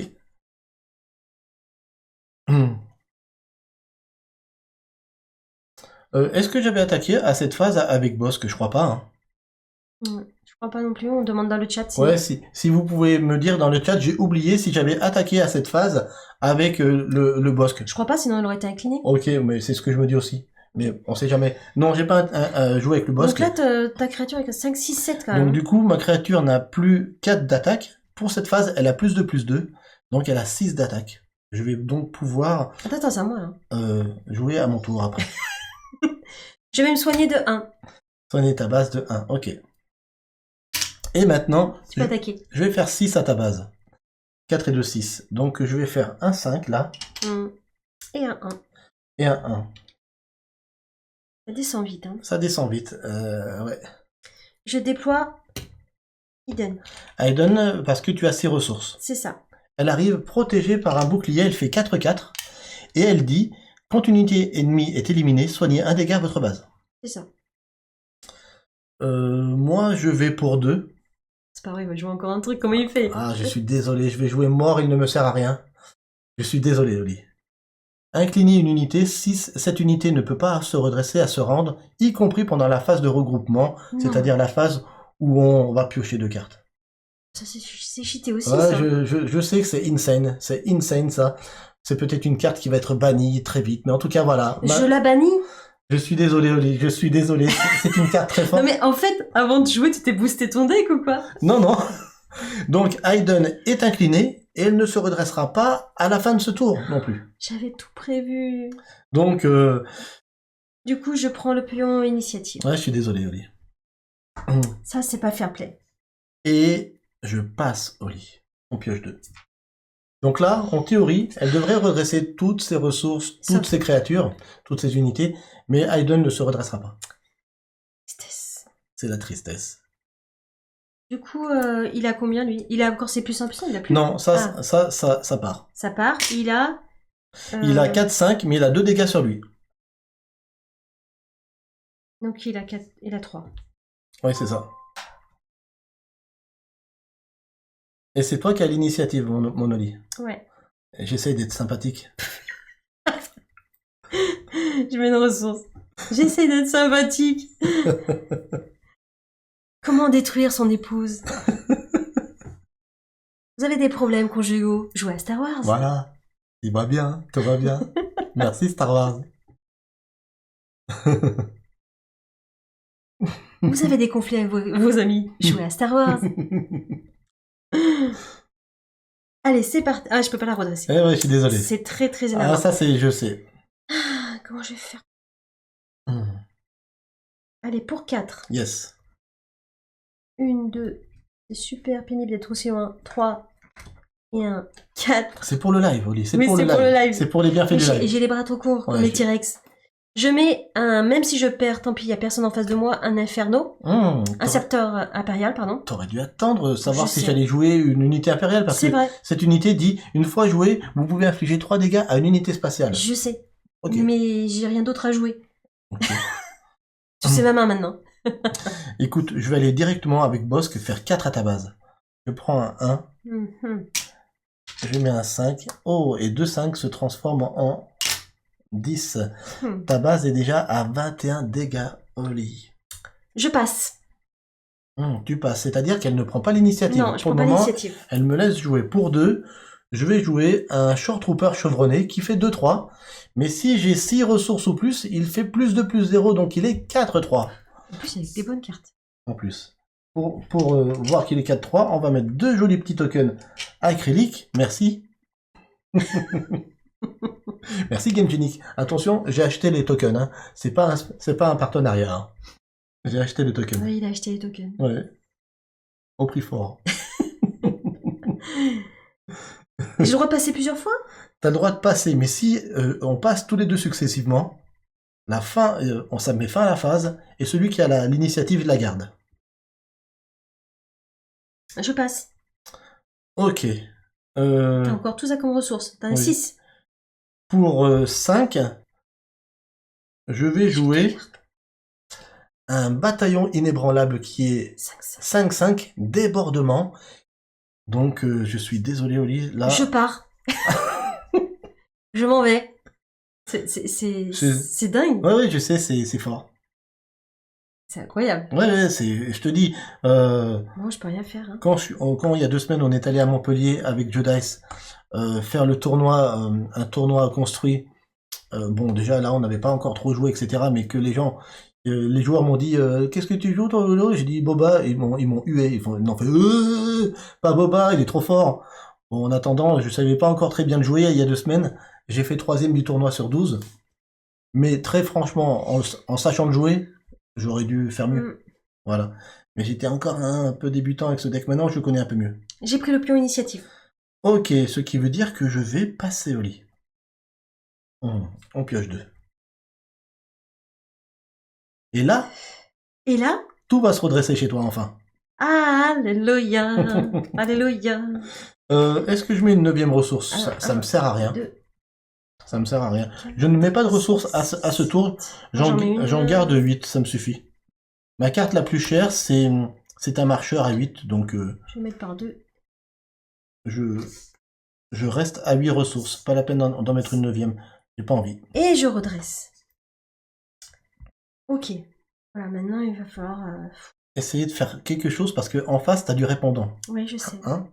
Est-ce que j'avais attaqué à cette phase avec Bosque? Je crois pas. Hein. Je crois pas non plus, on demande dans le chat. Sinon. Ouais, si vous pouvez me dire dans le chat, j'ai oublié si j'avais attaqué à cette phase avec le Bosque. Je crois pas, sinon il aurait été incliné. Ok, mais c'est ce que je me dis aussi. Mais on sait jamais. Non, j'ai pas joué avec le Bosque. Donc là, ta créature est à 5, 6, 7 quand même. Donc du coup, ma créature n'a plus 4 d'attaque, pour cette phase, elle a +2/+2, donc elle a 6 d'attaque. Je vais donc pouvoir Attends, c'est à moi, là. jouer à mon tour après. Je vais me soigner de 1. Soigner ta base de 1, ok. Et maintenant, Tu peux attaquer. je vais faire 6 à ta base. 4 et 2, 6. Donc je vais faire un 5 là. Et un 1. Et un 1. Ça descend vite. Hein. Ça descend vite, ouais. Je déploie Eden. Aiden, parce que tu as 6 ressources. C'est ça. Elle arrive protégée par un bouclier, elle fait 4/4. Et elle dit, quand une unité ennemie est éliminée, soignez un dégât à votre base. C'est ça. Moi, je vais pour 2. C'est pas vrai, il va jouer encore un truc. Comment il fait? Ah, je suis désolé, je vais jouer mort, il ne me sert à rien. Je suis désolé, Oli. Incliner une unité, cette unité ne peut pas se redresser à se rendre, y compris pendant la phase de regroupement, c'est-à-dire la phase où on va piocher 2 cartes. Ça, c'est cheaté aussi, Ouais, ça. je sais que c'est insane ça. C'est peut-être une carte qui va être bannie très vite, mais en tout cas, voilà. Je la bannis. Je suis désolé, Oli, je suis désolé. C'est une carte très forte. Non, mais en fait, avant de jouer, tu t'es boosté ton deck ou quoi? Non. Donc, Aiden est inclinée et elle ne se redressera pas à la fin de ce tour non plus. J'avais tout prévu. Donc, Du coup, je prends le pion initiative. ouais, je suis désolé, Oli. Ça, c'est pas fair play. Et je passe Oli. On pioche 2. Donc là, en théorie, elle devrait redresser toutes ses ressources, toutes ses créatures, toutes ses unités, mais Aiden ne se redressera pas. Tristesse. C'est la tristesse. Du coup, il a combien, lui? Il a encore ses plus 1+1, il a plus? Non, ça part. Ça part. Il a... Il a 4-5, mais il a 2 dégâts sur lui. Donc, il a 4... Il a 3. Oui, c'est ça. Et c'est toi qui as l'initiative, mon Oli. Ouais. J'essaye d'être sympathique. Je mets une ressource. J'essaie d'être sympathique. Comment détruire son épouse? Vous avez des problèmes conjugaux? Jouez à Star Wars. Voilà. Il va bien, tout va bien. Merci Star Wars. Vous avez des conflits avec vos amis? Jouez à Star Wars. Allez, c'est parti. Ah, je peux pas la redresser. Eh ouais, je suis désolé. C'est très très énervant. Ah, ça c'est, je sais. Comment je vais faire? Allez, pour 4. Yes. 1, 2. C'est super pénible d'être aussi loin. 3 et 1. 4. C'est pour le live, Oli. Oui, c'est pour le live. C'est pour les bienfaits du live. Et j'ai les bras trop courts, comme les T-Rex. Je mets un, même si je perds, tant pis, il n'y a personne en face de moi, un Inferno. Un Sceptre impérial, pardon. T'aurais dû attendre, savoir si j'allais jouer une unité impériale, parce que vrai. cette unité dit, une fois jouée, vous pouvez infliger 3 dégâts à une unité spatiale. Je sais. Okay. Mais j'ai rien d'autre à jouer. Okay. Tu sais ma main maintenant. Écoute, je vais aller directement avec Bosque faire 4 à ta base. Je prends un 1. Je mets un 5. Oh, et 2 5 se transforment en 10. Ta base est déjà à 21 dégâts, Oli. Je passe. Tu passes, c'est-à-dire qu'elle ne prend pas l'initiative. Non, je prends pas l'initiative. Elle me laisse jouer pour 2. Je vais jouer un Short Trooper chevronné qui fait 2-3. Mais si j'ai 6 ressources ou plus, il fait +2/+0, donc il est 4-3. En plus, avec des bonnes cartes. En plus. Pour voir qu'il est 4-3, on va mettre 2 jolis petits tokens acryliques. Merci. Merci Game Genic. Attention, j'ai acheté les tokens. Hein. C'est pas un partenariat. Hein. J'ai acheté les tokens. Oui, il a acheté les tokens. Ouais. Au prix fort. J'ai le droit de passer plusieurs fois? T'as le droit de passer, mais si on passe tous les deux successivement, la fin, ça met fin à la phase, et celui qui a l'initiative la garde. Je passe. Ok. T'as encore tout ça comme ressource. T'as un 6. Pour 5, je vais jouer un bataillon inébranlable qui est 5-5, débordement. Donc, je suis désolé, Oli. Là... Je pars. Je m'en vais. C'est dingue. Ouais, je sais, c'est fort. C'est incroyable. Ouais, je te dis. Moi, je peux rien faire. Hein. Quand il y a 2 semaines, on est allé à Montpellier avec Joe Dice faire le tournoi, un tournoi construit. Bon, déjà là, on n'avait pas encore trop joué, etc. Mais que les gens, Les joueurs m'ont dit qu'est-ce que tu joues toi Lolo? J'ai dit Boba, ils m'ont hué, ils ont fait pas Boba, il est trop fort. Bon, en attendant, je savais pas encore très bien le jouer il y a 2 semaines. J'ai fait 3e du tournoi sur 12. Mais très franchement, en sachant le jouer, j'aurais dû faire mieux. Voilà. Mais j'étais encore un peu débutant avec ce deck. Maintenant, je connais un peu mieux. J'ai pris le pion initiative. Ok, ce qui veut dire que je vais passer au lit. On pioche 2. Et là, tout va se redresser chez toi enfin. Alléluia. Alléluia. Est-ce que je mets une 9e ressource? Ça me sert à rien. Ça me sert à rien. Je ne mets pas de ressources à ce tour. J'en garde 8, ça me suffit. Ma carte la plus chère, c'est un marcheur à 8, donc... je vais mettre par 2. Je reste à 8 ressources. Pas la peine d'en mettre une 9e. J'ai pas envie. Et je redresse. Ok. Voilà, maintenant il va falloir... Essayer de faire quelque chose parce que en face, t'as du répondant. Oui, je sais. Hein?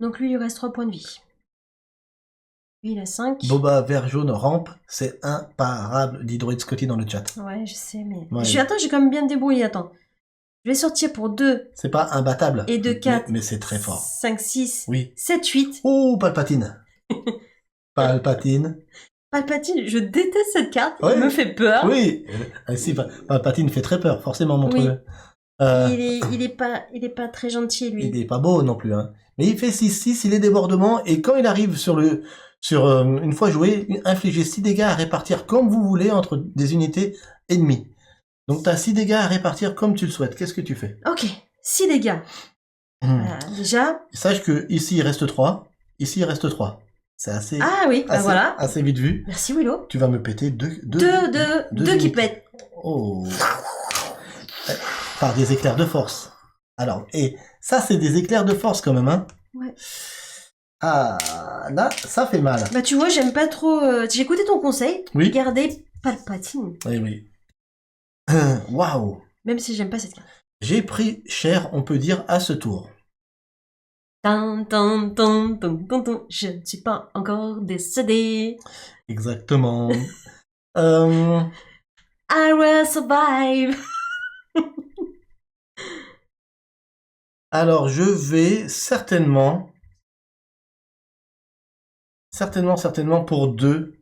Donc lui, il lui reste 3 points de vie. Lui, il a 5. Boba vert jaune rampe, c'est imparable, dit Droid Scotty dans le chat. Ouais, je sais, mais... Ouais. Attends, j'ai quand même bien débrouillé, attends. Je vais sortir pour 2. C'est pas imbattable. Et 2, 4. Mais c'est très fort. 5, 6. Oui. 7, 8. Oh, Palpatine. Palpatine. Palpatine, je déteste cette carte. Ouais. Il me fait peur. Oui. Si, Palpatine fait très peur, forcément, montre-le. Oui. Il est pas très gentil, lui. Il est pas beau non plus, hein. Mais il fait 6-6, il est débordement, et quand il arrive sur une fois joué, infliger 6 dégâts à répartir comme vous voulez entre des unités ennemies. Donc t'as 6 dégâts à répartir comme tu le souhaites. Qu'est-ce que tu fais? Ok, 6 dégâts. Déjà. Sache que ici il reste 3, ici il reste 3. C'est assez... Ah oui, bah voilà. Assez vite vu. Merci Willow. Tu vas me péter 2 qui pètent. Oh. Par des éclairs de force. Alors, et ça c'est des éclairs de force quand même, hein. Ouais. Ah, là, ça fait mal. Bah tu vois, j'aime pas trop... J'ai écouté ton conseil. Oui. Garder Palpatine. Oui. Waouh. Même si j'aime pas cette carte. J'ai pris cher, on peut dire, à ce tour. Je ne suis pas encore décédé. Exactement. I will survive. Alors, je vais certainement pour 2,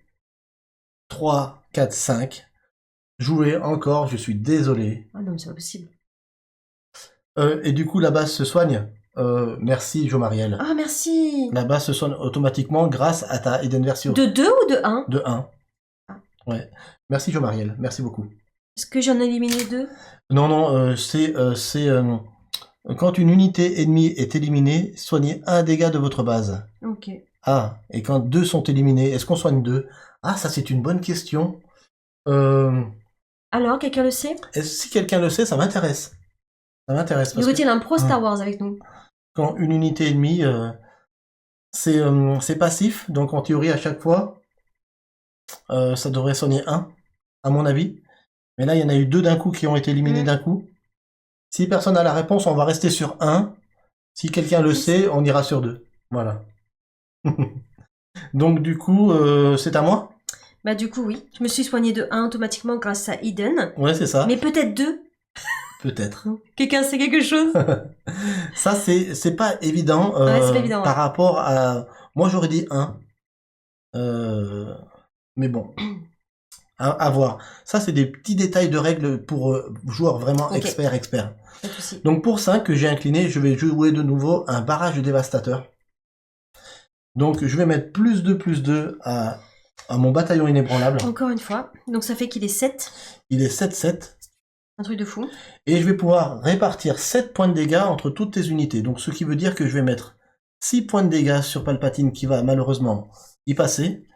3, 4, 5. Jouer encore, je suis désolé. Ah non, mais c'est pas possible. Et du coup, la base se soigne. Merci, Jo-Mariel. Ah, merci. La base se soigne automatiquement grâce à ta Eden Versio. De 2 ou de 1? De 1. Ah. Ouais. Merci, Jo-Mariel. Merci beaucoup. Est-ce que j'en ai éliminé 2? Non, c'est quand une unité ennemie est éliminée, soignez 1 dégât de votre base. Ok. Ah, et quand 2 sont éliminés, est-ce qu'on soigne 2? Ah, ça c'est une bonne question. Alors, quelqu'un le sait? Si quelqu'un le sait, ça m'intéresse. Ça m'intéresse. Y aurait-il un pro Star Wars avec nous? Quand une unité ennemie, c'est passif, donc en théorie à chaque fois, ça devrait soigner 1, à mon avis. Mais là, il y en a eu 2 d'un coup qui ont été éliminés d'un coup. Si personne n'a la réponse, on va rester sur 1. Si quelqu'un le sait, on ira sur 2. Voilà. Donc du coup, c'est à moi? Bah du coup, oui. Je me suis soigné de 1 automatiquement grâce à Eden. Ouais, c'est ça. Mais peut-être 2. Peut-être. Quelqu'un sait quelque chose? Ça, c'est pas évident. Ouais, c'est pas évident. Par rapport à... Moi, j'aurais dit 1. Mais bon. À voir. Ça, c'est des petits détails de règles pour joueurs vraiment experts. Pas de souci. Donc pour 5 que j'ai incliné, je vais jouer de nouveau un barrage dévastateur. Donc je vais mettre +2/+2 à mon bataillon inébranlable. Encore une fois. Donc ça fait qu'il est 7. Il est 7/7. Un truc de fou. Et je vais pouvoir répartir 7 points de dégâts entre toutes tes unités. Donc ce qui veut dire que je vais mettre 6 points de dégâts sur Palpatine qui va malheureusement y passer.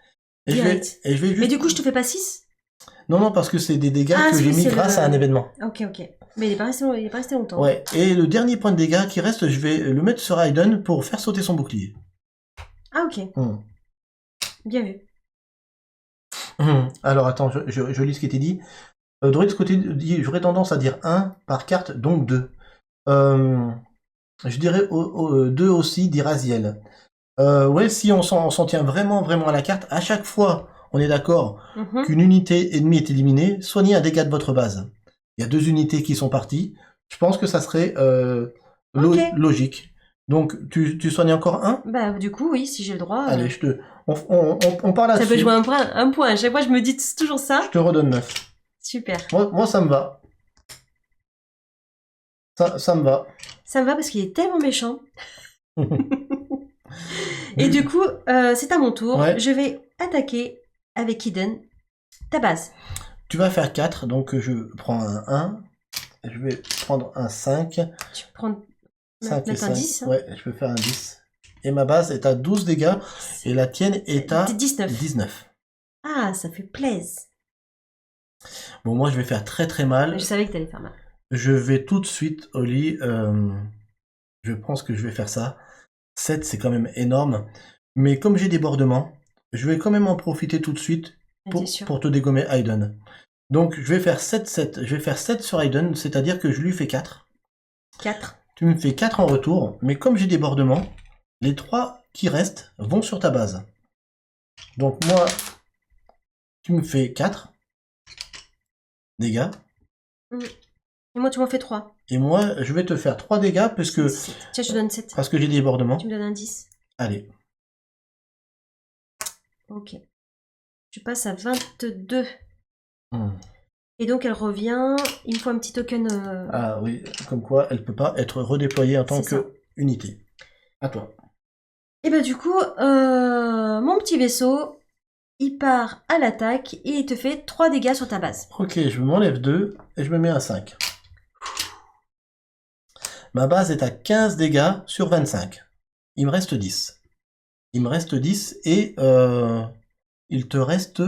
Et je vais juste... Mais du coup, je te fais pas 6? Non, parce que c'est des dégâts que j'ai mis grâce à un événement. Ok. Mais il est pas resté longtemps. Ouais, et le dernier point de dégâts qui reste, je vais le mettre sur Aiden pour faire sauter son bouclier. Ah, ok. Bien vu. Alors, attends, je lis ce qui était dit. Droid, ce côté dit, j'aurais tendance à dire 1 par carte, donc 2. Je dirais 2 aussi d'Iraziel. Ouais, si on s'en tient vraiment, vraiment à la carte, à chaque fois, on est d'accord qu'une unité ennemie est éliminée, soignez un dégât de votre base. Il y a 2 unités qui sont parties. Je pense que ça serait logique. Donc, tu soignes encore un? Bah, du coup, oui, si j'ai le droit. Allez, on part là-dessus. Ça peut jouer un point. À chaque fois, je me dis toujours ça. Je te redonne 9. Super. Moi, ça me va. Ça me va. Ça me va parce qu'il est tellement méchant. Et du coup, c'est à mon tour. Ouais. Je vais attaquer avec Eden ta base. Tu vas faire 4, donc je prends un 1. Je vais prendre un 5. Tu peux prendre 5 et 5. un 10. Hein. Ouais, je peux faire un 10. Et ma base est à 12 dégâts. Et la tienne est à 19. Ah, ça fait plaisir. Bon, moi, je vais faire très très mal. Je savais que t'allais faire mal. Je vais tout de suite, Oli. Je pense que je vais faire ça. 7, c'est quand même énorme. Mais comme j'ai des bordements, je vais quand même en profiter tout de suite pour te dégommer Aiden. Donc, je vais faire 7. Je vais faire 7 sur Aiden, c'est-à-dire que je lui fais 4. 4. Tu me fais 4 en retour, mais comme j'ai des bordements, les 3 qui restent vont sur ta base. Donc moi, tu me fais 4 dégâts. Et moi, tu m'en fais 3. Et moi, je vais te faire 3 dégâts parce que... Tiens, je te donne 7. Parce que j'ai des débordements. Tu me donnes un 10. Allez. Ok. Je passe à 22. Et donc, elle revient. Il me faut un petit token... Ah oui, comme quoi, elle peut pas être redéployée en tant qu'unité. À toi. Et bah du coup, mon petit vaisseau, il part à l'attaque et il te fait 3 dégâts sur ta base. Ok, je m'enlève 2 et je me mets à 5. Ma base est à 15 dégâts sur 25. Il me reste 10. Il me reste 10 et il te reste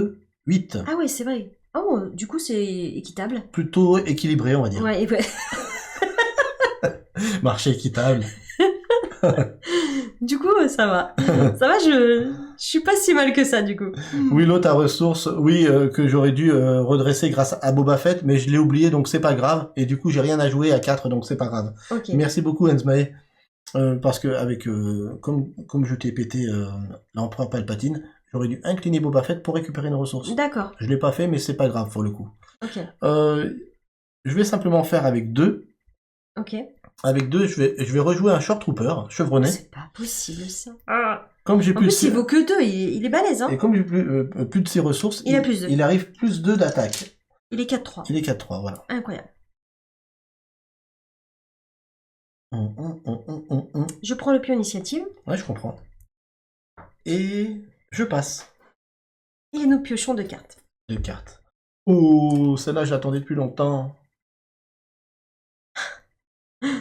8. Ah oui, c'est vrai. Oh, du coup, c'est équitable. Plutôt équilibré, on va dire. Ouais, ouais. Marché équitable. Du coup, ça va. Ça va, je suis pas si mal que ça, du coup. Willow, ta ressource, oui, que j'aurais dû redresser grâce à Boba Fett, mais je l'ai oublié, donc c'est pas grave. Et du coup, j'ai rien à jouer à 4, donc c'est pas grave. Okay. Merci beaucoup, Ensmae. Parce que avec comme je t'ai pété l'empereur Palpatine, j'aurais dû incliner Boba Fett pour récupérer une ressource. D'accord. Je l'ai pas fait, mais c'est pas grave pour le coup. Ok. Je vais simplement faire avec 2. Ok. Avec 2, je vais rejouer un Short Trooper chevronné. C'est pas possible ça. Comme j'ai en plus, il vaut que 2, il est balèze. Hein. Et comme j'ai plus de ses ressources, il a plus 2. Il arrive plus 2 d'attaque. Il est 4-3. Il est 4-3, voilà. Incroyable. Je prends le pion initiative. Ouais, je comprends. Et je passe. Et nous piochons 2 cartes. 2 cartes. Oh, celle-là, j'attendais depuis longtemps.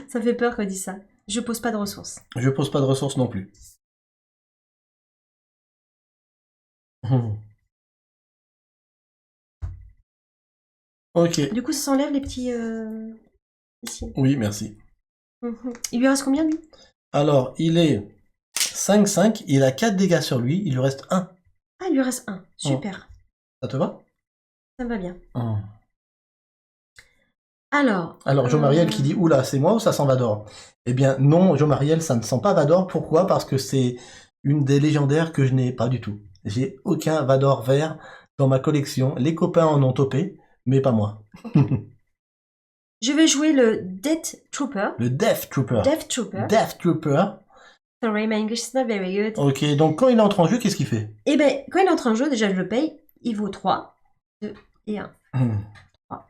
Ça fait peur quand on dit ça. Je pose pas de ressources. Je pose pas de ressources non plus. Ok. Du coup, ça s'enlève les petits... ici. Oui, merci. Il lui reste combien, lui? Alors, il est 5-5, il a 4 dégâts sur lui, il lui reste 1. Ah, il lui reste 1. Super. Ça te va? Ça me va bien. Alors, Jomariel qui dit « Oula, c'est moi ou ça sent Vador ?» Eh bien, non, Jomariel, ça ne sent pas Vador. Pourquoi? Parce que c'est une des légendaires que je n'ai pas du tout. J'ai aucun Vador vert dans ma collection. Les copains en ont topé, mais pas moi. Je vais jouer le Death Trooper. Le Death Trooper. Death Trooper. Death Trooper. Sorry, my English is not very good. Ok, donc quand il entre en jeu, qu'est-ce qu'il fait? Eh ben, quand il entre en jeu, déjà je le paye. Il vaut 3, 2 et 1. 3.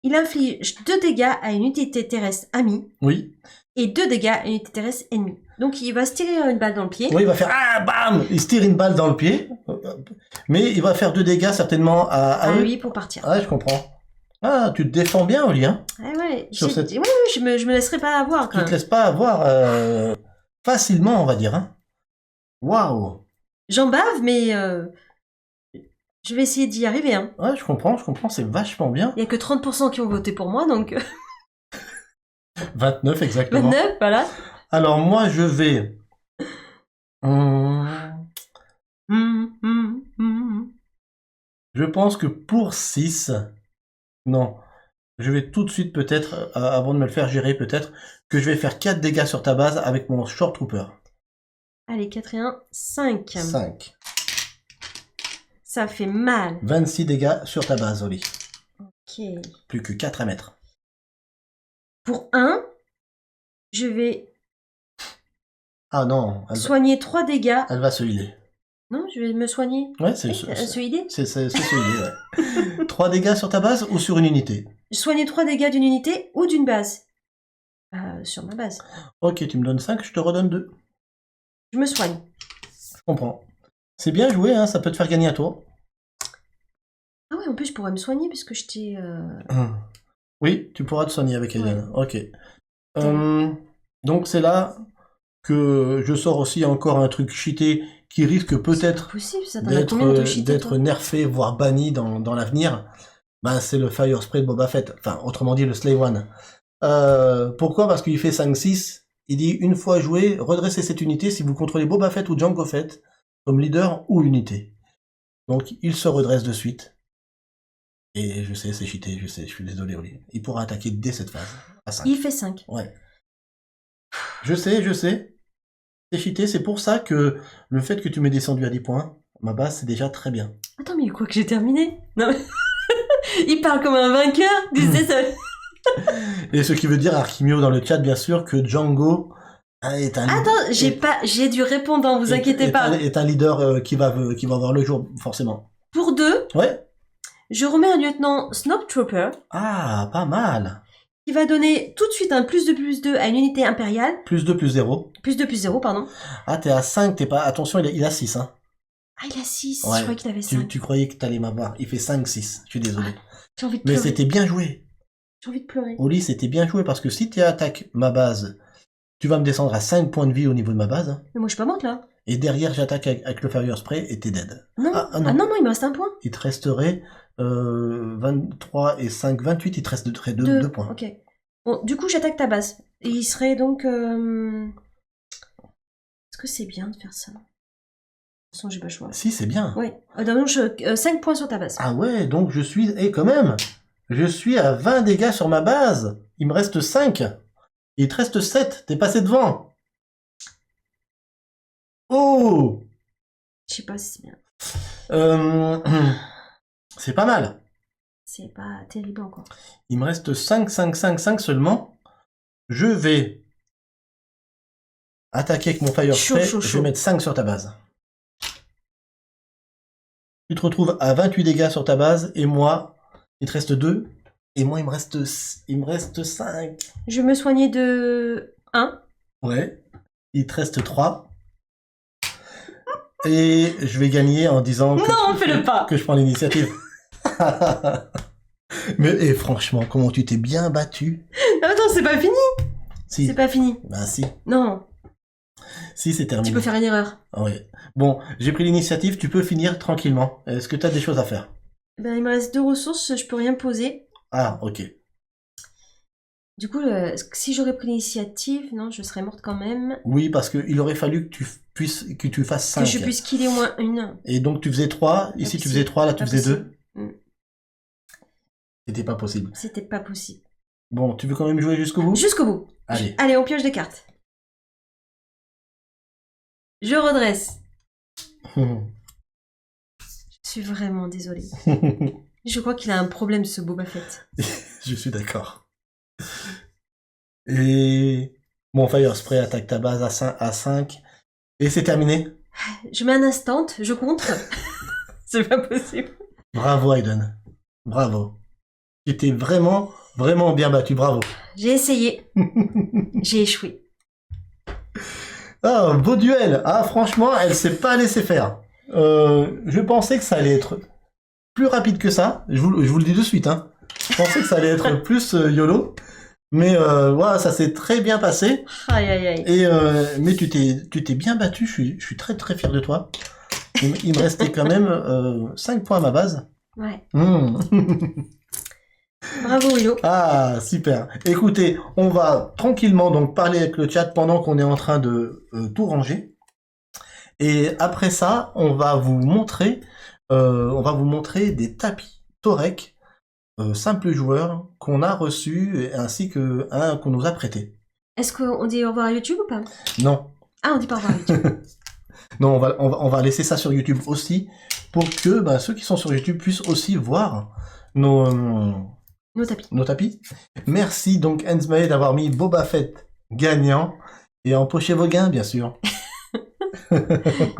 Il inflige 2 dégâts à une unité terrestre amie. Oui. Et 2 dégâts à une unité terrestre ennemie. Donc il va se tirer une balle dans le pied. Oui, il va faire ah bam, il se tire une balle dans le pied, mais il va faire 2 dégâts certainement à lui pour partir. Ah, je comprends. Ah, tu te défends bien, Oli, hein? Ouais, je me laisserai pas avoir quand même. Tu te laisses pas avoir facilement, on va dire, hein? Waouh. J'en bave, mais je vais essayer d'y arriver, hein. Ouais, je comprends, c'est vachement bien. Il y a que 30% qui ont voté pour moi, donc 29 exactement. 29, voilà. Alors moi, je vais je pense que pour 6, non, Je vais tout de suite peut-être, avant de me le faire gérer peut-être, que je vais faire 4 dégâts sur ta base avec mon Short Trooper. Allez, 4 et 1, 5. 5. Ça fait mal. 26 dégâts sur ta base, Oli. Ok. Plus que 4 à mettre. Pour 1, je vais Ah non, soigner 3 dégâts. elle va se healer. Non, je vais me soigner. Ouais, c'est Se healer. se healer, ouais. 3 dégâts sur ta base ou sur une unité? Soigner 3 dégâts d'une unité ou d'une base. Sur ma base. Ok, tu me donnes 5, je te redonne 2. Je me soigne. Je comprends. C'est bien joué, hein, ça peut te faire gagner à toi. Ah ouais, en plus je pourrais me soigner puisque je t'ai... Oui, tu pourras te soigner avec Aiden. Ok. Donc c'est là que je sors aussi encore un truc cheaté qui risque peut-être possible, ça. T'en as combien de cheatés, d'être toi nerfé, voire banni dans l'avenir. Ben, c'est le Fire Spray de Boba Fett. Enfin, autrement dit, le Slave One. Pourquoi? Parce qu'il fait 5-6. Il dit, une fois joué, redressez cette unité si vous contrôlez Boba Fett ou Jango Fett comme leader ou unité. Donc, il se redresse de suite. Et je sais, c'est cheaté, je sais, je suis désolé, Oli. Il pourra attaquer dès cette phase, à 5. Il fait 5. Ouais. Je sais. C'est cheaté, c'est pour ça que le fait que tu m'aies descendu à 10 points, ma base, c'est déjà très bien. Attends, mais quoi que j'ai terminé? Non mais... Il parle comme un vainqueur, tu sais ça... Et ce qui veut dire, Archimio dans le chat, bien sûr, que Django est un... Attends, j'ai dû répondre, hein, vous inquiétez pas. Est un leader qui va voir le jour, forcément. Pour 2, Ouais. je remets un lieutenant Snowtrooper. Ah, pas mal. Qui va donner tout de suite un +2/+2 à une unité impériale. +2/+0. +2/+0, pardon. Ah, t'es à 5, t'es pas... Attention, il a 6, hein. Ah, il a 6, Ouais. je croyais qu'il avait 5. Tu croyais que t'allais m'avoir. Il fait 5-6, je suis désolé. J'ai envie de Mais pleurer. c'était bien joué. J'ai envie de pleurer. Oli, c'était bien joué parce que si tu attaques ma base, tu vas me descendre à 5 points de vie au niveau de ma base. Hein. Mais moi, je suis pas morte, là. Et derrière, j'attaque avec le Fire Spray et t'es dead. Non. Ah, non. Non, il me reste un point. Il te resterait 23 et 5, 28. Il te reste 2 points. Ok. Bon, du coup, j'attaque ta base. Et il serait donc... Est-ce que c'est bien de faire ça? De toute façon, j'ai pas le choix. Si, c'est bien. Ouais. Donc, 5 points sur ta base. Ah ouais, donc je suis... Et quand même, je suis à 20 dégâts sur ma base. Il me reste 5. Il te reste 7. T'es passé devant. Oh! Je sais pas si c'est bien. C'est pas mal. C'est pas terrible encore. Il me reste 5 seulement. Je vais attaquer avec mon Fire Spray. Je vais mettre 5 sur ta base. Tu te retrouves à 28 dégâts sur ta base. Et moi, il te reste 2. Et moi, il me reste 5. Je vais me soigner de 1. Ouais. Il te reste 3. Et je vais gagner en disant fais-le pas. Que je prends l'initiative. Mais franchement, comment tu t'es bien battu. Attends, c'est pas fini. Si. C'est pas fini. Bah si. Non. Si, c'est terminé. Tu peux faire une erreur. Oui. Bon, j'ai pris l'initiative, tu peux finir tranquillement. Est-ce que tu as des choses à faire? Ben, il me reste 2 ressources, je peux rien poser. Ah, ok. Du coup, si j'aurais pris l'initiative, non, je serais morte quand même. Oui, parce qu'il aurait fallu que tu fasses 5. Que je puisse killer au moins une. Et donc tu faisais 3, ici tu faisais 3, là tu faisais 2. C'était pas possible. C'était pas possible. Bon, tu veux quand même jouer jusqu'au bout? Jusqu'au bout. Allez. Allez, on pioche des cartes. Je redresse. Je suis vraiment désolée. Je crois qu'il a un problème, ce Boba Fett. Je suis d'accord. Et mon Fire Spray attaque ta base à 5. Et c'est terminé. Je mets un instant, je compte. C'est pas possible. Bravo Aiden. Bravo. Tu t'es vraiment bien battu. Bravo. J'ai essayé. J'ai échoué. Ah, beau duel. Ah, franchement, elle s'est pas laissée faire. Je pensais que ça allait être plus rapide que ça. Je vous le dis de suite. Hein. Je pensais que ça allait être plus YOLO. Mais voilà, ça s'est très bien passé. Aïe aïe aïe. Et mais tu t'es bien battu. Je suis très très fier de toi. Il me restait quand même 5 points à ma base. Ouais. Bravo Willow. Ah super. Écoutez, on va tranquillement donc parler avec le chat pendant qu'on est en train de tout ranger. Et après ça, on va vous montrer des tapis Torek simples joueurs qu'on a reçus ainsi que un qu'on nous a prêté. Est-ce qu'on dit au revoir à YouTube ou pas? Non. Ah, on dit pas au revoir à YouTube. Non, on va laisser ça sur YouTube aussi pour que ceux qui sont sur YouTube puissent aussi voir nos tapis. Merci donc Ensmae d'avoir mis Boba Fett gagnant et empocher vos gains bien sûr.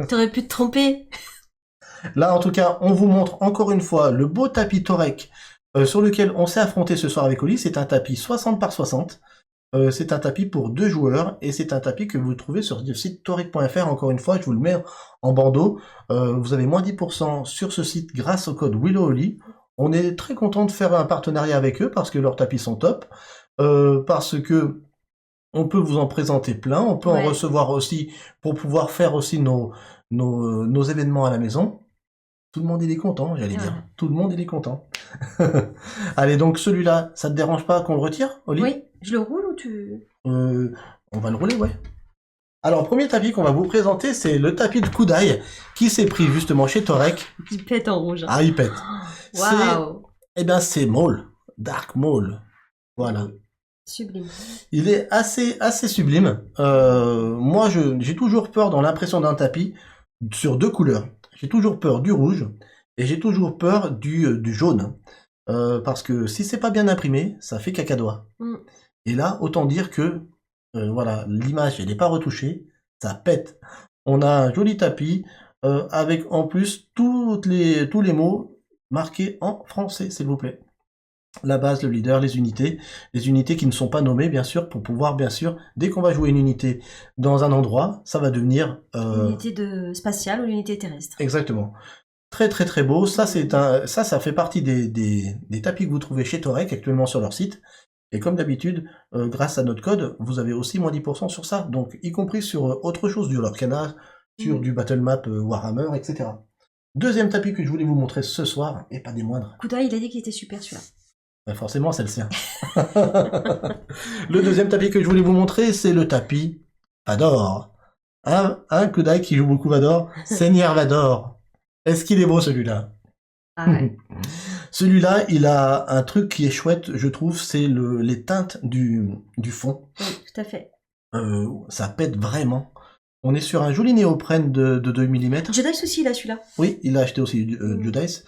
T'aurais pu te tromper. Là en tout cas on vous montre encore une fois le beau tapis Torek sur lequel on s'est affronté ce soir avec Oli. C'est un tapis 60 par 60. C'est un tapis pour 2 joueurs et c'est un tapis que vous trouvez sur le site torek.fr. Encore une fois, je vous le mets en bandeau. Vous avez moins 10% sur ce site grâce au code WillowOli. On est très content de faire un partenariat avec eux parce que leurs tapis sont top. Parce que on peut vous en présenter plein. On peut en recevoir aussi pour pouvoir faire aussi nos événements à la maison. Tout le monde il est content, j'allais dire. Tout le monde il est content. Allez, donc celui-là, ça te dérange pas qu'on le retire, Oli? Oui, je le roule ou tu... On va le rouler, ouais. Alors, le premier tapis qu'on va vous présenter, c'est le tapis de Kudai, qui s'est pris justement chez Torek. Il pète en rouge. Ah, il pète. Waouh. C'est Maul. Dark Maul. Voilà. Sublime. Il est assez sublime. Moi, j'ai toujours peur dans l'impression d'un tapis sur 2 couleurs. J'ai toujours peur du rouge et j'ai toujours peur du jaune. Parce que si c'est pas bien imprimé, ça fait cacadois. Et là, autant dire que voilà, l'image elle n'est pas retouchée, ça pète. On a un joli tapis avec en plus tous les mots marqués en français, s'il vous plaît. La base, le leader, les unités qui ne sont pas nommées, bien sûr, pour pouvoir, bien sûr, dès qu'on va jouer une unité dans un endroit, ça va devenir... L'unité spatiale ou l'unité terrestre. Exactement. Très très très beau. Ça, ça fait partie des tapis que vous trouvez chez Torek, actuellement sur leur site. Et comme d'habitude, grâce à notre code, vous avez aussi moins 10% sur ça. Donc, y compris sur autre chose, du Lorcana, sur du Battle Map Warhammer, etc. Deuxième tapis que je voulais vous montrer ce soir, et pas des moindres. Kudai, il a dit qu'il était super celui-là. Forcément, c'est le sien. Le deuxième tapis que je voulais vous montrer, c'est le tapis Vador. Un Kudai qui joue beaucoup Vador, Seigneur Vador. Est-ce qu'il est beau celui-là? Ah ouais. Celui-là, il a un truc qui est chouette, je trouve, c'est les teintes du fond. Oui, tout à fait. Ça pète vraiment. On est sur un joli néoprène de 2 mm. Jedi's aussi, il a celui-là. Oui, il a acheté aussi Jedi's.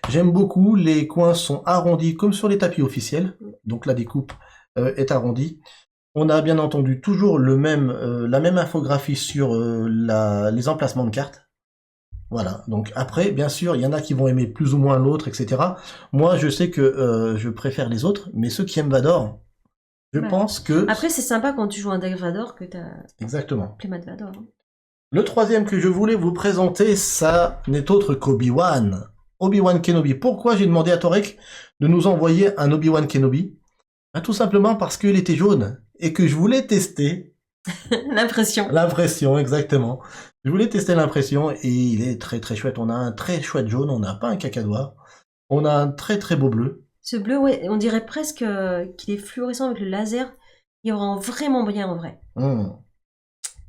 J'aime beaucoup, les coins sont arrondis comme sur les tapis officiels, donc la découpe est arrondie. On a bien entendu toujours la même infographie sur les emplacements de cartes. Voilà, donc après, bien sûr, il y en a qui vont aimer plus ou moins l'autre, etc. Moi, je sais que je préfère les autres, mais ceux qui aiment Vador, je pense que... Après, c'est sympa quand tu joues un deck Vador que t'as... Exactement. Plémat de Vador. Hein. Le troisième que je voulais vous présenter, ça n'est autre qu'Obi-Wan. Obi-Wan Kenobi. Pourquoi j'ai demandé à Torek de nous envoyer un Obi-Wan Kenobi? Tout simplement parce qu'il était jaune et que je voulais tester... L'impression. L'impression, exactement. Je voulais tester l'impression et il est très très chouette. On a un très chouette jaune, on n'a pas un cacadois. On a un très très beau bleu. Ce bleu, ouais, on dirait presque qu'il est fluorescent avec le laser. Il rend vraiment bien en vrai.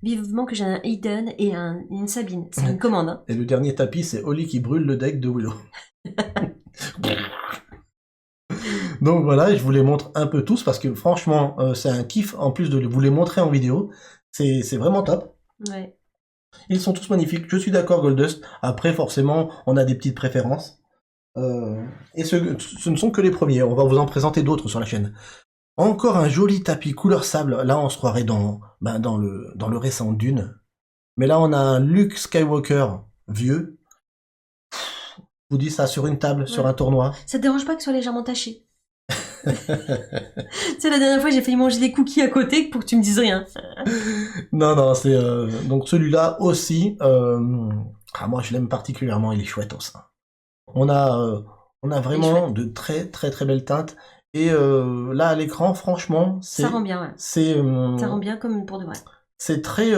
Vivement que j'ai un Eden et une Sabine. C'est une commande. Hein. Et le dernier tapis, c'est Oli qui brûle le deck de Willow. Donc voilà, je vous les montre un peu tous parce que franchement, c'est un kiff en plus de vous les montrer en vidéo. C'est vraiment top. Ouais. Ils sont tous magnifiques. Je suis d'accord, Goldust. Après, forcément, on a des petites préférences. Et ce ne sont que les premiers. On va vous en présenter d'autres sur la chaîne. Encore un joli tapis couleur sable. Là, on se croirait dans le récent Dune. Mais là, on a un Luke Skywalker vieux. Je vous dis ça sur une table, sur un tournoi. Ça te dérange pas que ce soit légèrement taché? C'est la dernière fois j'ai failli manger des cookies à côté pour que tu me dises rien. Non, c'est donc celui-là aussi. Moi, je l'aime particulièrement. Il est chouette aussi. On a vraiment de très très très belles teintes. Et là à l'écran, franchement, ça rend bien. Ouais. Ça rend bien comme pour de vrai. C'est très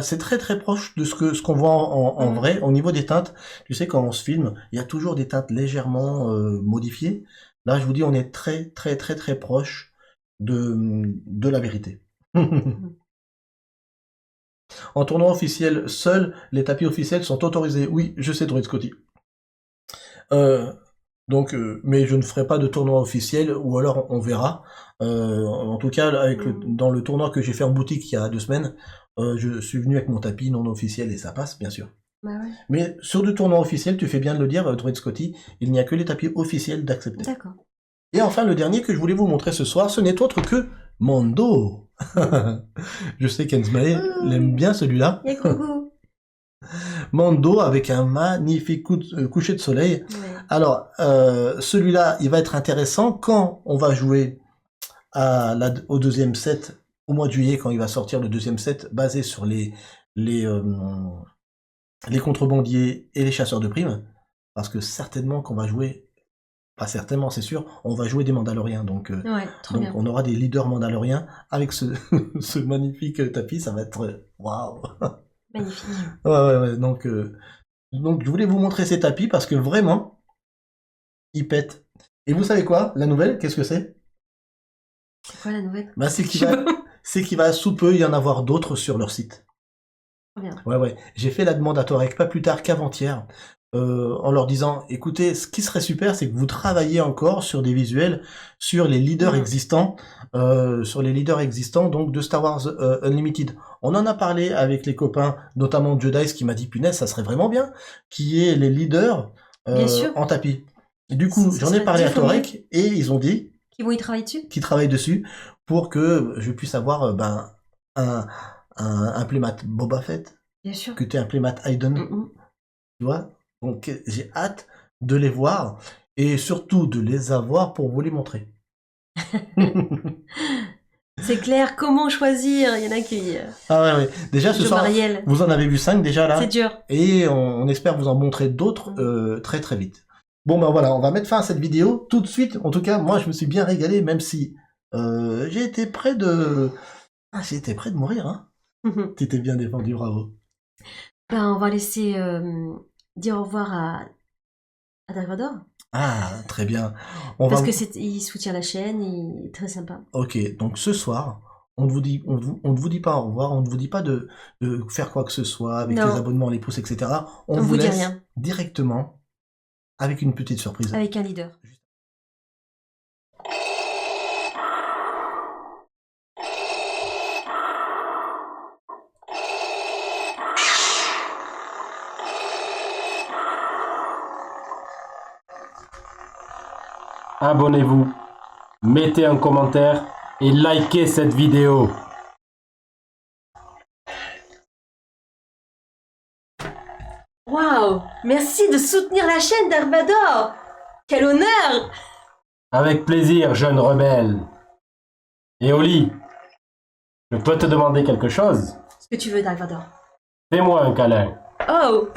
c'est très très proche de ce qu'on voit en vrai au niveau des teintes. Tu sais, quand on se filme, il y a toujours des teintes légèrement modifiées. Là, je vous dis, on est très très très très proche de la vérité. En tournoi officiel, seuls les tapis officiels sont autorisés. Oui, je sais, Druid Scotty. Donc, mais je ne ferai pas de tournoi officiel, ou alors on verra. En tout cas, dans le tournoi que j'ai fait en boutique il y a 2 semaines, je suis venu avec mon tapis non officiel et ça passe, bien sûr. Bah ouais. Mais sur le tournoi officiel, tu fais bien de le dire, Druid Scotty, il n'y a que les tapis officiels d'accepter. D'accord. Et enfin, le dernier que je voulais vous montrer ce soir, ce n'est autre que Mondo. Je sais qu'Ensmae l'aime bien celui-là. Et coucou. Mondo avec un magnifique coucher de soleil. Ouais. Alors, celui-là, il va être intéressant quand on va jouer au deuxième set, au mois de juillet, quand il va sortir le deuxième set, basé sur les contrebandiers et les chasseurs de primes. Parce que certainement qu'on va jouer, pas certainement, c'est sûr, on va jouer des Mandaloriens. Donc, Ouais, trop bien. on aura des leaders Mandaloriens avec ce magnifique tapis, ça va être waouh. Magnifique. Ouais. Donc, je voulais vous montrer ces tapis parce que vraiment, ils pètent. Et vous savez quoi? La nouvelle, qu'est-ce que c'est? C'est quoi la nouvelle? Bah, c'est qu'il va sous peu y en avoir d'autres sur leur site. Trop bien. Ouais. J'ai fait la demande à Torek pas plus tard qu'avant-hier, en leur disant, écoutez, ce qui serait super, c'est que vous travailliez encore sur des visuels, sur les leaders existants, donc de Star Wars Unlimited. On en a parlé avec les copains, notamment Jedi's, qui m'a dit, punaise, ça serait vraiment bien, qui est les leaders en tapis. Et du coup, j'en ai parlé à Torek, et ils ont dit qu'ils vont y travailler dessus, qu'ils travaillent dessus, pour que je puisse avoir un playmat Boba Fett, bien sûr, que tu aies un playmat Hayden, tu vois. Donc j'ai hâte de les voir et surtout de les avoir pour vous les montrer. C'est clair, comment choisir? Il y en a qui... Ah ouais. Déjà ce soir, vous en avez vu 5 déjà là. C'est dur. Et on espère vous en montrer d'autres très très vite. Bon ben voilà, on va mettre fin à cette vidéo tout de suite. En tout cas, moi je me suis bien régalé, même si j'ai été près de... mourir, hein. T'étais bien défendu, bravo. Ben, on va laisser dire au revoir à Dark Vador. Ah, très bien. Parce qu'il soutient la chaîne, il est très sympa. Ok, donc ce soir, on ne vous dit pas au revoir, on ne vous dit pas de faire quoi que ce soit avec les abonnements, les pouces, etc. On vous laisse rien. Directement avec une petite surprise. Avec un leader. Abonnez-vous, mettez un commentaire et likez cette vidéo. Waouh! Merci de soutenir la chaîne Dark Vador! Quel honneur! Avec plaisir, jeune rebelle. Et Oli, je peux te demander quelque chose? Ce que tu veux, Dark Vador. Fais-moi un câlin. Oh!